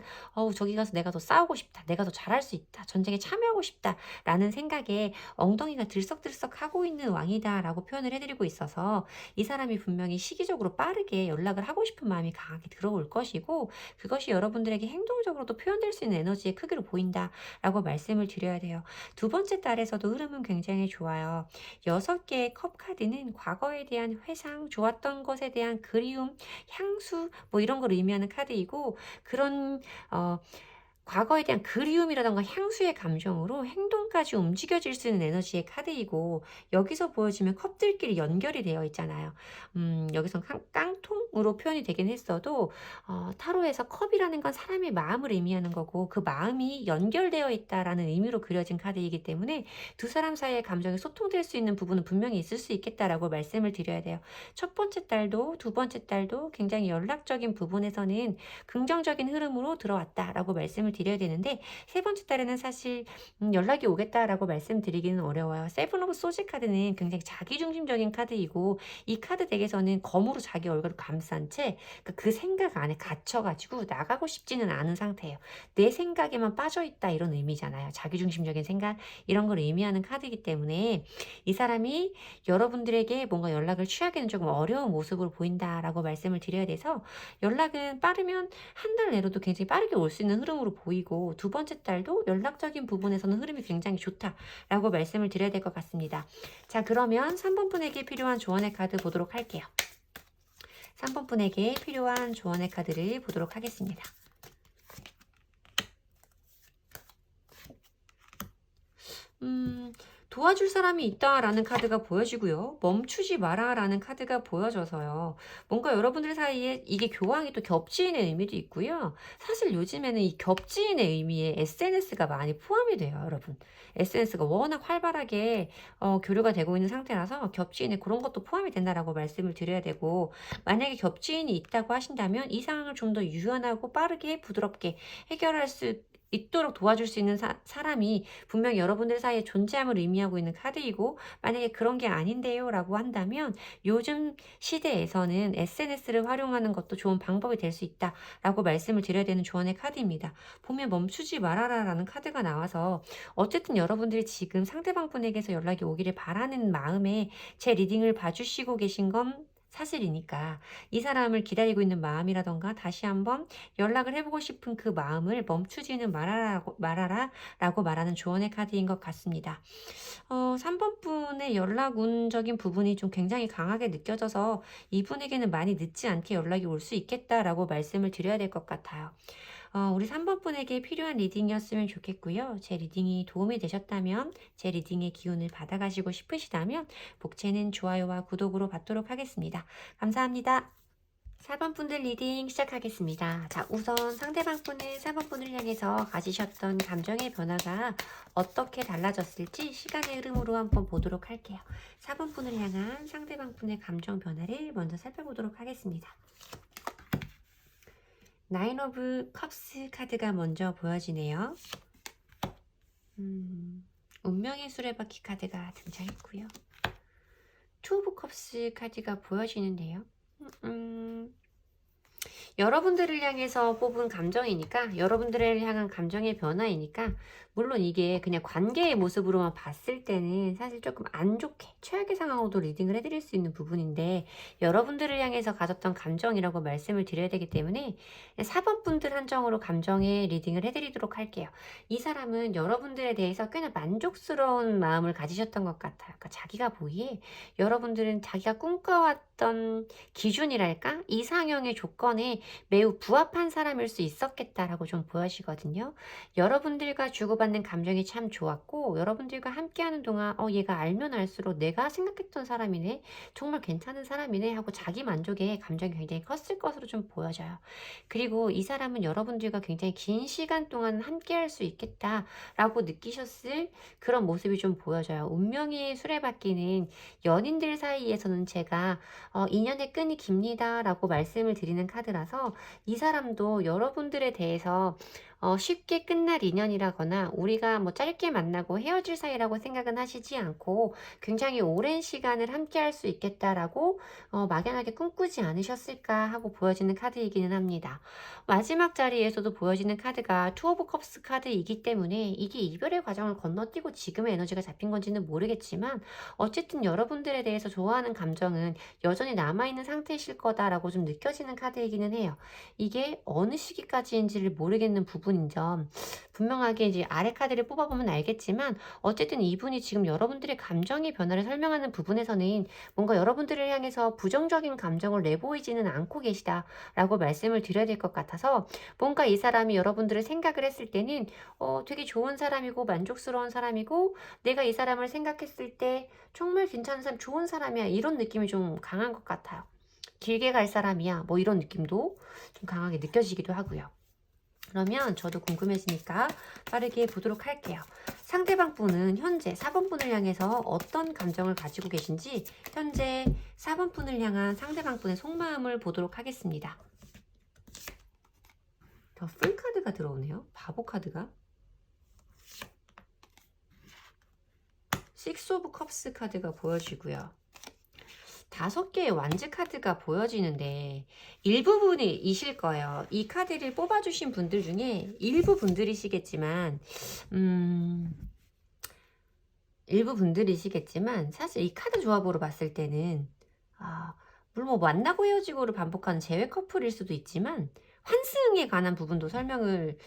저기 가서 내가 더 싸우고 싶다, 내가 더 잘할 수 있다, 전쟁에 참여하고 싶다 라는 생각에 엉덩이가 들썩들썩하고 있는 왕이다라고 표현을 해드리고 있어서, 이 사람이 분명히 시기적으로 빠르게 연락을 하고 싶은 마음이 강하게 들어올 것이고, 그것이 여러분들에게 행동적으로도 표현될 수 있는 에너지의 크기로 보인다라고 말씀을 드려야 돼요. 두 번째 달에서도 흐름은 굉장히 좋아요. 6개의 컵 카드는 과거에 대한 회상, 좋았던 것에 대한 그리움, 향수 뭐 이런 걸 의미하는 카드이고, 그런 과거에 대한 그리움이라던가 향수의 감정으로 행동까지 움직여질 수 있는 에너지의 카드이고, 여기서 보여지면 컵들끼리 연결이 되어 있잖아요. 여기서 깡통으로 표현이 되긴 했어도, 타로에서 컵이라는 건 사람의 마음을 의미하는 거고, 그 마음이 연결되어 있다라는 의미로 그려진 카드이기 때문에 두 사람 사이의 감정이 소통될 수 있는 부분은 분명히 있을 수 있겠다라고 말씀을 드려야 돼요. 첫 번째 달도 두 번째 달도 굉장히 연락적인 부분에서는 긍정적인 흐름으로 들어왔다라고 말씀을 드려야 되는데, 세 번째 달에는 사실 연락이 오겠다라고 말씀드리기는 어려워요. 세븐 오브 소지 카드는 굉장히 자기중심적인 카드이고, 이 카드 덱에서는 검으로 자기 얼굴을 감싼 채 그 생각 안에 갇혀가지고 나가고 싶지는 않은 상태예요. 내 생각에만 빠져있다 이런 의미잖아요. 자기중심적인 생각 이런 걸 의미하는 카드이기 때문에 이 사람이 여러분들에게 뭔가 연락을 취하기는 조금 어려운 모습으로 보인다라고 말씀을 드려야 돼서, 연락은 빠르면 한 달 내로도 굉장히 빠르게 올 수 있는 흐름으로 보이고, 두 번째 달도 연락적인 부분에서는 흐름이 굉장히 좋다라고 말씀을 드려야 될 것 같습니다. 자, 그러면 3번 분에게 필요한 조언의 카드 보도록 할게요. 3번 분에게 필요한 조언의 카드를 보도록 하겠습니다. 도와줄 사람이 있다라는 카드가 보여지고요. 멈추지 마라라는 카드가 보여져서요. 뭔가 여러분들 사이에 이게 교황이 또 겹지인의 의미도 있고요. 사실 요즘에는 이 겹지인의 의미에 SNS가 많이 포함이 돼요, 여러분. SNS가 워낙 활발하게 교류가 되고 있는 상태라서 겹지인에 그런 것도 포함이 된다라고 말씀을 드려야 되고, 만약에 겹지인이 있다고 하신다면 이 상황을 좀 더 유연하고 빠르게 부드럽게 해결할 수 있도록 도와줄 수 있는 사람이 분명 여러분들 사이에 존재함을 의미하고 있는 카드이고, 만약에 그런 게 아닌데요 라고 한다면 요즘 시대에서는 SNS를 활용하는 것도 좋은 방법이 될 수 있다 라고 말씀을 드려야 되는 조언의 카드입니다. 보면 멈추지 말아라 라는 카드가 나와서, 어쨌든 여러분들이 지금 상대방 분에게서 연락이 오기를 바라는 마음에 제 리딩을 봐주시고 계신 건 사실이니까, 이 사람을 기다리고 있는 마음이라던가 다시 한번 연락을 해보고 싶은 그 마음을 멈추지는 말아라라고 말하는 조언의 카드인 것 같습니다. 3번 분의 연락운적인 부분이 좀 굉장히 강하게 느껴져서 이분에게는 많이 늦지 않게 연락이 올 수 있겠다라고 말씀을 드려야 될 것 같아요. 우리 3번 분에게 필요한 리딩이었으면 좋겠고요. 제 리딩이 도움이 되셨다면, 제 리딩의 기운을 받아가시고 싶으시다면 복채는 좋아요와 구독으로 받도록 하겠습니다. 감사합니다. 4번 분들 리딩 시작하겠습니다. 자, 우선 상대방 분은 4번 분을 향해서 가지셨던 감정의 변화가 어떻게 달라졌을지 시간의 흐름으로 한번 보도록 할게요. 4번 분을 향한 상대방 분의 감정 변화를 먼저 살펴보도록 하겠습니다. 나인 오브 컵스 카드가 먼저 보여지네요. 운명의 수레바퀴 카드가 등장했고요. 투 오브 컵스 카드가 보여지는데요. 여러분들을 향해서 뽑은 감정이니까, 여러분들을 향한 감정의 변화이니까, 물론 이게 그냥 관계의 모습으로만 봤을 때는 사실 조금 안 좋게 최악의 상황으로도 리딩을 해드릴 수 있는 부분인데, 여러분들을 향해서 가졌던 감정이라고 말씀을 드려야 되기 때문에 4번 분들 한정으로 감정의 리딩을 해드리도록 할게요. 이 사람은 여러분들에 대해서 꽤나 만족스러운 마음을 가지셨던 것 같아요. 그러니까 자기가 보기에 여러분들은 자기가 꿈꿔왔던 기준이랄까? 이상형의 조건에 매우 부합한 사람일 수 있었겠다라고 좀 보여지거든요. 여러분들과 주고받는 감정이 참 좋았고, 여러분들과 함께하는 동안 얘가 알면 알수록 내가 생각했던 사람이네, 정말 괜찮은 사람이네 하고 자기 만족의 감정이 굉장히 컸을 것으로 좀 보여져요. 그리고 이 사람은 여러분들과 굉장히 긴 시간 동안 함께할 수 있겠다라고 느끼셨을 그런 모습이 좀 보여져요. 운명의 수레바퀴는 연인들 사이에서는 제가 인연의 끈이 깁니다 라고 말씀을 드리는 카드라서, 이 사람도 여러분들에 대해서 쉽게 끝날 인연이라거나 우리가 뭐 짧게 만나고 헤어질 사이라고 생각은 하시지 않고 굉장히 오랜 시간을 함께 할 수 있겠다라고 막연하게 꿈꾸지 않으셨을까 하고 보여지는 카드이기는 합니다. 마지막 자리에서도 보여지는 카드가 투 오브 컵스 카드이기 때문에 이게 이별의 과정을 건너뛰고 지금의 에너지가 잡힌 건지는 모르겠지만, 어쨌든 여러분들에 대해서 좋아하는 감정은 여전히 남아있는 상태이실 거다라고 좀 느껴지는 카드이기는 해요. 이게 어느 시기까지인지를 모르겠는 부분인 점, 분명하게 이제 아래 카드를 뽑아보면 알겠지만, 어쨌든 이분이 지금 여러분들의 감정의 변화를 설명하는 부분에서는 뭔가 여러분들을 향해서 부정적인 감정을 내보이지는 않고 계시다라고 말씀을 드려야 될 것 같아서, 뭔가 이 사람이 여러분들을 생각을 했을 때는 되게 좋은 사람이고 만족스러운 사람이고, 내가 이 사람을 생각했을 때 정말 괜찮은 사람, 좋은 사람이야, 이런 느낌이 좀 강한 것 같아요. 길게 갈 사람이야, 뭐 이런 느낌도 좀 강하게 느껴지기도 하고요. 그러면 저도 궁금해지니까 빠르게 보도록 할게요. 상대방 분은 현재 4번 분을 향해서 어떤 감정을 가지고 계신지, 현재 4번 분을 향한 상대방 분의 속마음을 보도록 하겠습니다. 더 풀 카드가 들어오네요. 바보 카드가. 식스 오브 컵스 카드가 보여지고요. 5개의 완즈 카드가 보여지는데 일부분이실 거예요. 이 카드를 뽑아주신 분들 중에 일부 분들이시겠지만 일부 분들이시겠지만 사실 이 카드 조합으로 봤을 때는 물론 뭐 만나고 헤어지고를 반복하는 재회 커플일 수도 있지만 환승에 관한 부분도 설명을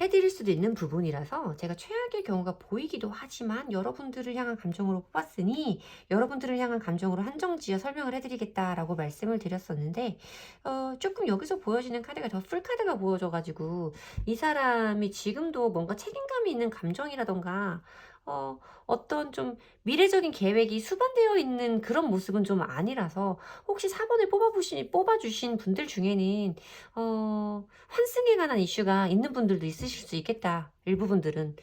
해드릴 수도 있는 부분이라서 제가 최악의 경우가 보이기도 하지만 여러분들을 향한 감정으로 뽑았으니 여러분들을 향한 감정으로 한정지어 설명을 해드리겠다라고 말씀을 드렸었는데 조금 여기서 보여지는 카드가 더 풀 카드가 보여져가지고 이 사람이 지금도 뭔가 책임감이 있는 감정이라던가 어떤 좀 미래적인 계획이 수반되어 있는 그런 모습은 좀 아니라서 혹시 4번을 뽑아주신 분들 중에는 환승에 관한 이슈가 있는 분들도 있으실 수 있겠다. 일부 분들은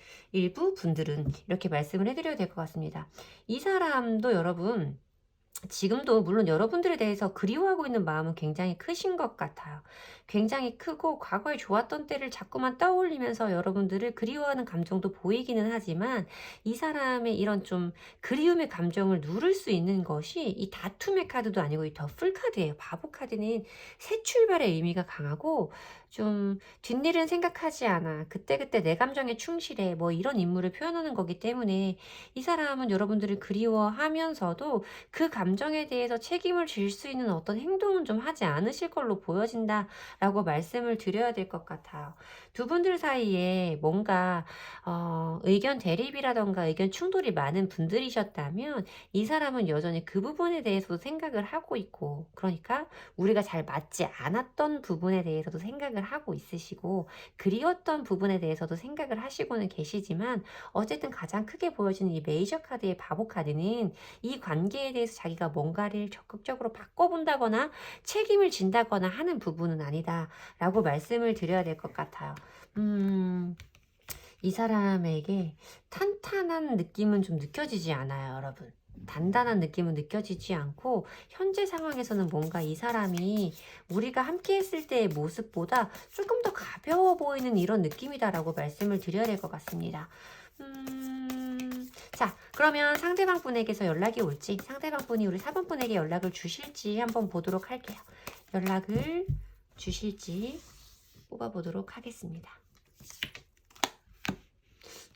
이렇게 말씀을 해드려야 될 것 같습니다. 이 사람도 여러분 지금도 물론 여러분들에 대해서 그리워하고 있는 마음은 굉장히 크신 것 같아요. 굉장히 크고 과거에 좋았던 때를 자꾸만 떠올리면서 여러분들을 그리워하는 감정도 보이기는 하지만 이 사람의 이런 좀 그리움의 감정을 누를 수 있는 것이 이 다툼의 카드도 아니고 이 더풀 카드예요. 바보 카드는 새 출발의 의미가 강하고 좀 뒷일은 생각하지 않아. 그때그때 내 감정에 충실해. 뭐 이런 인물을 표현하는 거기 때문에 이 사람은 여러분들을 그리워하면서도 그 감정에 대해서 책임을 질 수 있는 어떤 행동은 좀 하지 않으실 걸로 보여진다라고 말씀을 드려야 될 것 같아요. 두 분들 사이에 뭔가 의견 대립이라던가 의견 충돌이 많은 분들이셨다면 이 사람은 여전히 그 부분에 대해서도 생각을 하고 있고 그러니까 우리가 잘 맞지 않았던 부분에 대해서도 생각을 하고 있으시고 그리웠던 부분에 대해서도 생각을 하시고는 계시지만 어쨌든 가장 크게 보여지는 이 메이저 카드의 바보 카드는 이 관계에 대해서 자기가 뭔가를 적극적으로 바꿔본다거나 책임을 진다거나 하는 부분은 아니다 라고 말씀을 드려야 될 것 같아요. 이 사람에게 탄탄한 느낌은 좀 느껴지지 않아요, 여러분. 단단한 느낌은 느껴지지 않고 현재 상황에서는 뭔가 이 사람이 우리가 함께 했을 때의 모습보다 조금 더 가벼워 보이는 이런 느낌이다라고 말씀을 드려야 될 것 같습니다. 자, 그러면 상대방 분에게서 연락이 올지 상대방 분이 우리 4번 분에게 연락을 주실지 한번 보도록 할게요. 연락을 주실지 뽑아보도록 하겠습니다.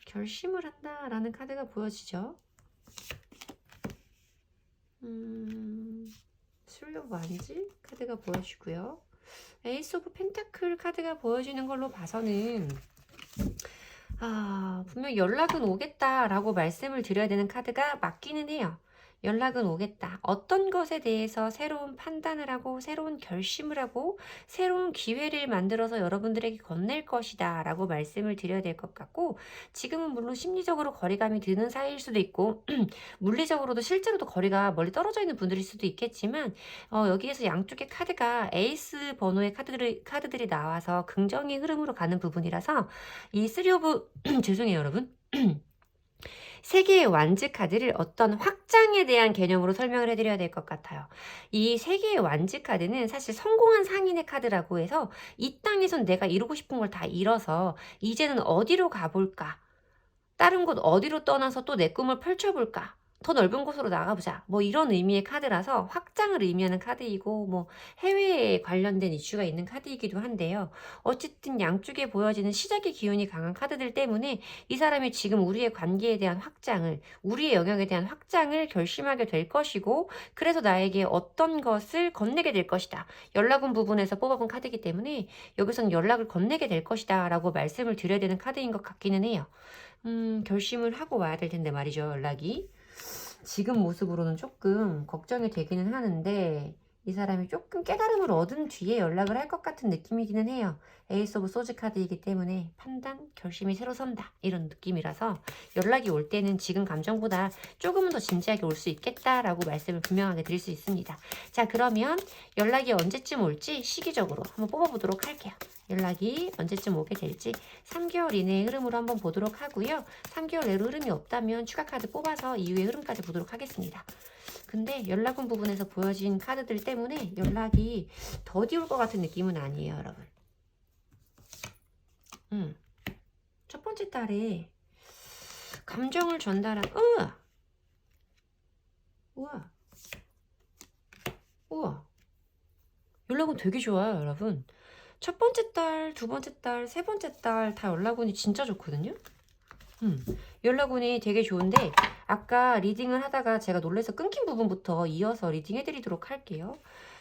결심을 한다라는 카드가 보여지죠. 술력 완지 카드가 보여지고요. 에이스 오브 펜타클 카드가 보여지는 걸로 봐서는 분명 연락은 오겠다라고 말씀을 드려야 되는 카드가 맞기는 해요. 연락은 오겠다. 어떤 것에 대해서 새로운 판단을 하고 새로운 결심을 하고 새로운 기회를 만들어서 여러분들에게 건넬 것이다 라고 말씀을 드려야 될 것 같고 지금은 물론 심리적으로 거리감이 드는 사이일 수도 있고 물리적으로도 실제로도 거리가 멀리 떨어져 있는 분들일 수도 있겠지만 여기에서 양쪽의 카드가 에이스 번호의 카드들이 나와서 긍정의 흐름으로 가는 부분이라서 이 3 오브 죄송해요 여러분 3개의 완즈 카드를 어떤 확장에 대한 개념으로 설명을 해드려야 될 것 같아요. 이 3개의 완즈 카드는 사실 성공한 상인의 카드라고 해서 이 땅에선 내가 이루고 싶은 걸 다 이뤄서 이제는 어디로 가볼까? 다른 곳 어디로 떠나서 또 내 꿈을 펼쳐볼까? 더 넓은 곳으로 나가보자. 뭐 이런 의미의 카드라서 확장을 의미하는 카드이고 뭐 해외에 관련된 이슈가 있는 카드이기도 한데요. 어쨌든 양쪽에 보여지는 시작의 기운이 강한 카드들 때문에 이 사람이 지금 우리의 관계에 대한 확장을 우리의 영역에 대한 확장을 결심하게 될 것이고 그래서 나에게 어떤 것을 건네게 될 것이다. 연락 온 부분에서 뽑아본 카드이기 때문에 여기서는 연락을 건네게 될 것이다 라고 말씀을 드려야 되는 카드인 것 같기는 해요. 결심을 하고 와야 될 텐데 말이죠 연락이. 지금 모습으로는 조금 걱정이 되기는 하는데 이 사람이 조금 깨달음을 얻은 뒤에 연락을 할 것 같은 느낌이기는 해요. 에이스 오브 소즈 카드이기 때문에 판단, 결심이 새로 선다 이런 느낌이라서 연락이 올 때는 지금 감정보다 조금은 더 진지하게 올 수 있겠다라고 말씀을 분명하게 드릴 수 있습니다. 자 그러면 연락이 언제쯤 올지 시기적으로 한번 뽑아보도록 할게요. 연락이 언제쯤 오게 될지 3개월 이내의 흐름으로 한번 보도록 하고요. 3개월 내로 흐름이 없다면 추가 카드 뽑아서 이후의 흐름까지 보도록 하겠습니다. 근데 연락 온 부분에서 보여진 카드들 때문에 연락이 더디 올 것 같은 느낌은 아니에요, 여러분. 음. 첫 번째 달에 감정을 전달한 우와, 우와. 연락은 되게 좋아요, 여러분. 첫 번째 달, 두 번째 달, 세 번째 달 다 연락운이 진짜 좋거든요. 연락운이 되게 좋은데 아까 리딩을 하다가 제가 놀라서 끊긴 부분부터 이어서 리딩 해드리도록 할게요.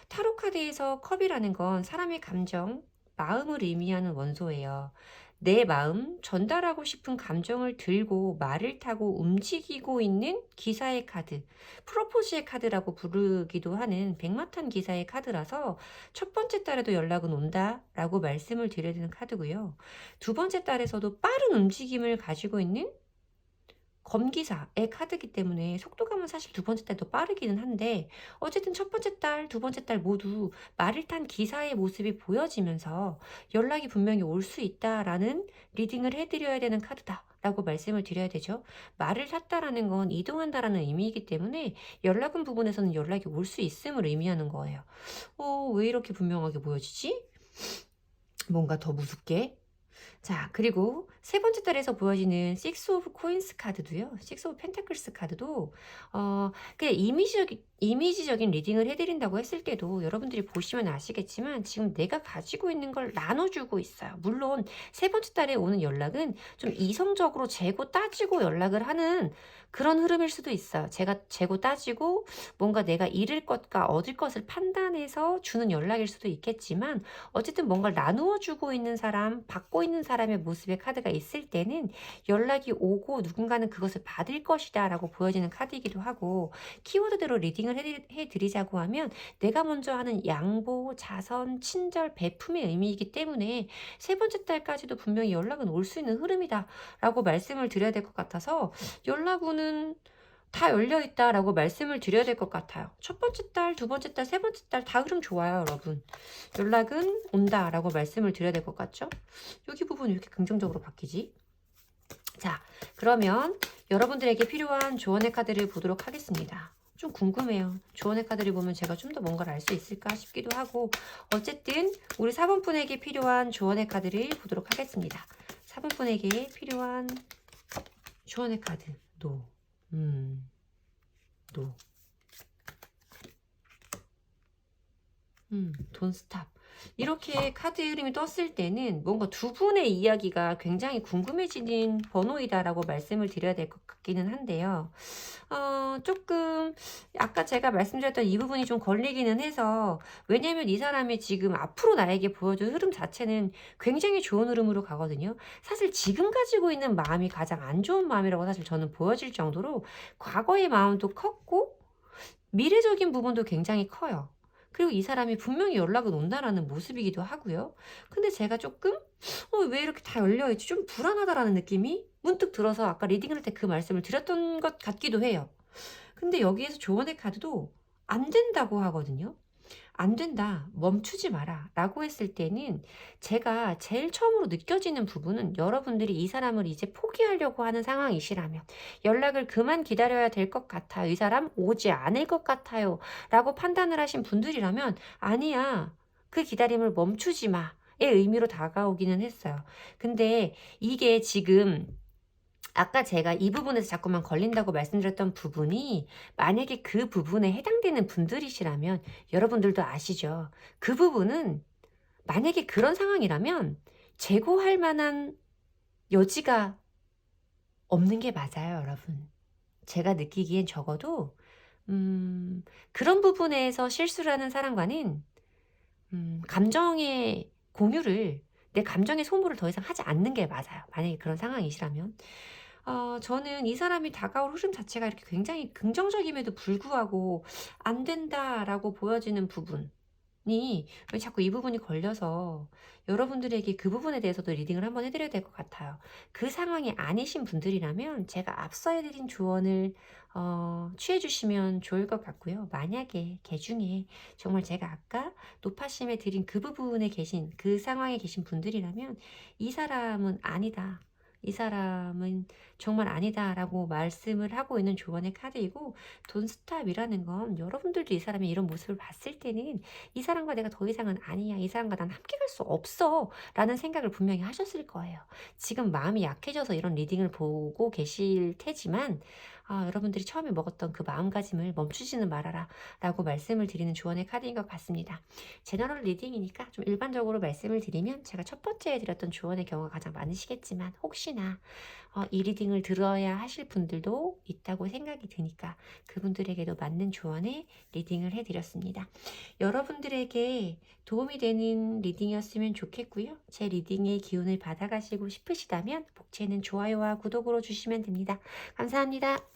타로 카드에서 컵이라는 건 사람의 감정, 마음을 의미하는 원소예요. 내 마음, 전달하고 싶은 감정을 들고 말을 타고 움직이고 있는 기사의 카드, 프로포즈의 카드라고 부르기도 하는 백마탄 기사의 카드라서 첫 번째 달에도 연락은 온다라고 말씀을 드려야 되는 카드고요. 두 번째 달에서도 빠른 움직임을 가지고 있는 검기사의 카드이기 때문에 속도감은 사실 두 번째 달도 빠르기는 한데 어쨌든 첫 번째 달, 두 번째 달 모두 말을 탄 기사의 모습이 보여지면서 연락이 분명히 올 수 있다라는 리딩을 해드려야 되는 카드다라고 말씀을 드려야 되죠. 말을 탔다라는 건 이동한다라는 의미이기 때문에 연락은 부분에서는 연락이 올 수 있음을 의미하는 거예요. 왜 이렇게 분명하게 보여지지? 뭔가 더 무섭게? 자, 그리고 세 번째 달에서 보여지는 식스 오브 코인스 카드도요. 식스 오브 펜타클스 카드도 그냥 이미지적인 리딩을 해드린다고 했을 때도 여러분들이 보시면 아시겠지만 지금 내가 가지고 있는 걸 나눠주고 있어요. 물론 세 번째 달에 오는 연락은 좀 이성적으로 재고 따지고 연락을 하는 그런 흐름일 수도 있어요. 제가 재고 따지고 뭔가 내가 잃을 것과 얻을 것을 판단해서 주는 연락일 수도 있겠지만 어쨌든 뭔가를 나누어 주고 있는 사람, 받고 있는 사람의 모습의 카드가 있을 때는 연락이 오고 누군가는 그것을 받을 것이다 라고 보여지는 카드이기도 하고 키워드대로 리딩을 해드리자고 하면 내가 먼저 하는 양보, 자선, 친절, 베품의 의미이기 때문에 세 번째 달까지도 분명히 연락은 올 수 있는 흐름이다 라고 말씀을 드려야 될 것 같아서 연락운은 다 열려있다라고 말씀을 드려야 될 것 같아요. 첫 번째 달, 두 번째 달, 세 번째 달 다 흐름 좋아요, 여러분. 연락은 온다라고 말씀을 드려야 될 것 같죠? 여기 부분 왜 이렇게 긍정적으로 바뀌지? 자, 그러면 여러분들에게 필요한 조언의 카드를 보도록 하겠습니다. 좀 궁금해요. 조언의 카드를 보면 제가 좀 더 뭔가를 알 수 있을까 싶기도 하고 어쨌든 우리 4번 분에게 필요한 조언의 카드를 보도록 하겠습니다. 4번 분에게 필요한 조언의 카드 노. 노. 돈 스탑. 이렇게 카드 이름이 떴을 때는 뭔가 두 분의 이야기가 굉장히 궁금해지는 번호이다라고 말씀을 드려야 될 것 같기는 한데요. 조금 아까 제가 말씀드렸던 이 부분이 좀 걸리기는 해서 왜냐면 이 사람이 지금 앞으로 나에게 보여준 흐름 자체는 굉장히 좋은 흐름으로 가거든요. 사실 지금 가지고 있는 마음이 가장 안 좋은 마음이라고 사실 저는 보여질 정도로 과거의 마음도 컸고 미래적인 부분도 굉장히 커요. 그리고 이 사람이 분명히 연락은 온다라는 모습이기도 하고요. 근데 제가 조금 왜 이렇게 다 열려있지? 좀 불안하다라는 느낌이 문득 들어서 아까 리딩할 때 그 말씀을 드렸던 것 같기도 해요. 근데 여기에서 조언의 카드도 안 된다고 하거든요. 안 된다, 멈추지 마라 라고 했을 때는 제가 제일 처음으로 느껴지는 부분은 여러분들이 이 사람을 이제 포기하려고 하는 상황이시라면 연락을 그만 기다려야 될 것 같아요. 이 사람 오지 않을 것 같아요. 라고 판단을 하신 분들이라면 아니야. 그 기다림을 멈추지 마. 의 의미로 다가오기는 했어요. 근데 이게 지금 아까 제가 이 부분에서 자꾸만 걸린다고 말씀드렸던 부분이 만약에 그 부분에 해당되는 분들이시라면 여러분들도 아시죠? 그 부분은 만약에 그런 상황이라면 재고할 만한 여지가 없는 게 맞아요, 여러분. 제가 느끼기엔 적어도 그런 부분에서 실수를 하는 사람과는 감정의 공유를 내 감정의 소모를 더 이상 하지 않는 게 맞아요. 만약에 그런 상황이시라면. 저는 이 사람이 다가올 흐름 자체가 이렇게 굉장히 긍정적임에도 불구하고 안 된다라고 보여지는 부분이 왜 자꾸 이 부분이 걸려서 여러분들에게 그 부분에 대해서도 리딩을 한번 해드려야 될 것 같아요. 그 상황이 아니신 분들이라면 제가 앞서 해드린 조언을 취해주시면 좋을 것 같고요. 만약에 개 중에 정말 제가 아까 노파심에 드린 그 부분에 계신 그 상황에 계신 분들이라면 이 사람은 아니다. 이 사람은 정말 아니다라고 말씀을 하고 있는 조언의 카드이고, 돈스탑이라는 건 여러분들도 이 사람의 이런 모습을 봤을 때는 이 사람과 내가 더 이상은 아니야. 이 사람과 난 함께 갈 수 없어. 라는 생각을 분명히 하셨을 거예요. 지금 마음이 약해져서 이런 리딩을 보고 계실 테지만, 여러분들이 처음에 먹었던 그 마음가짐을 멈추지는 말아라 라고 말씀을 드리는 조언의 카드인 것 같습니다. 제너럴 리딩이니까 좀 일반적으로 말씀을 드리면, 제가 첫 번째에 드렸던 조언의 경우가 가장 많으시겠지만, 혹시나 이 리딩을 들어야 하실 분들도 있다고 생각이 드니까 그분들에게도 맞는 조언의 리딩을 해드렸습니다. 여러분들에게 도움이 되는 리딩이었으면 좋겠고요. 제 리딩의 기운을 받아가시고 싶으시다면 복채는 좋아요와 구독으로 주시면 됩니다. 감사합니다.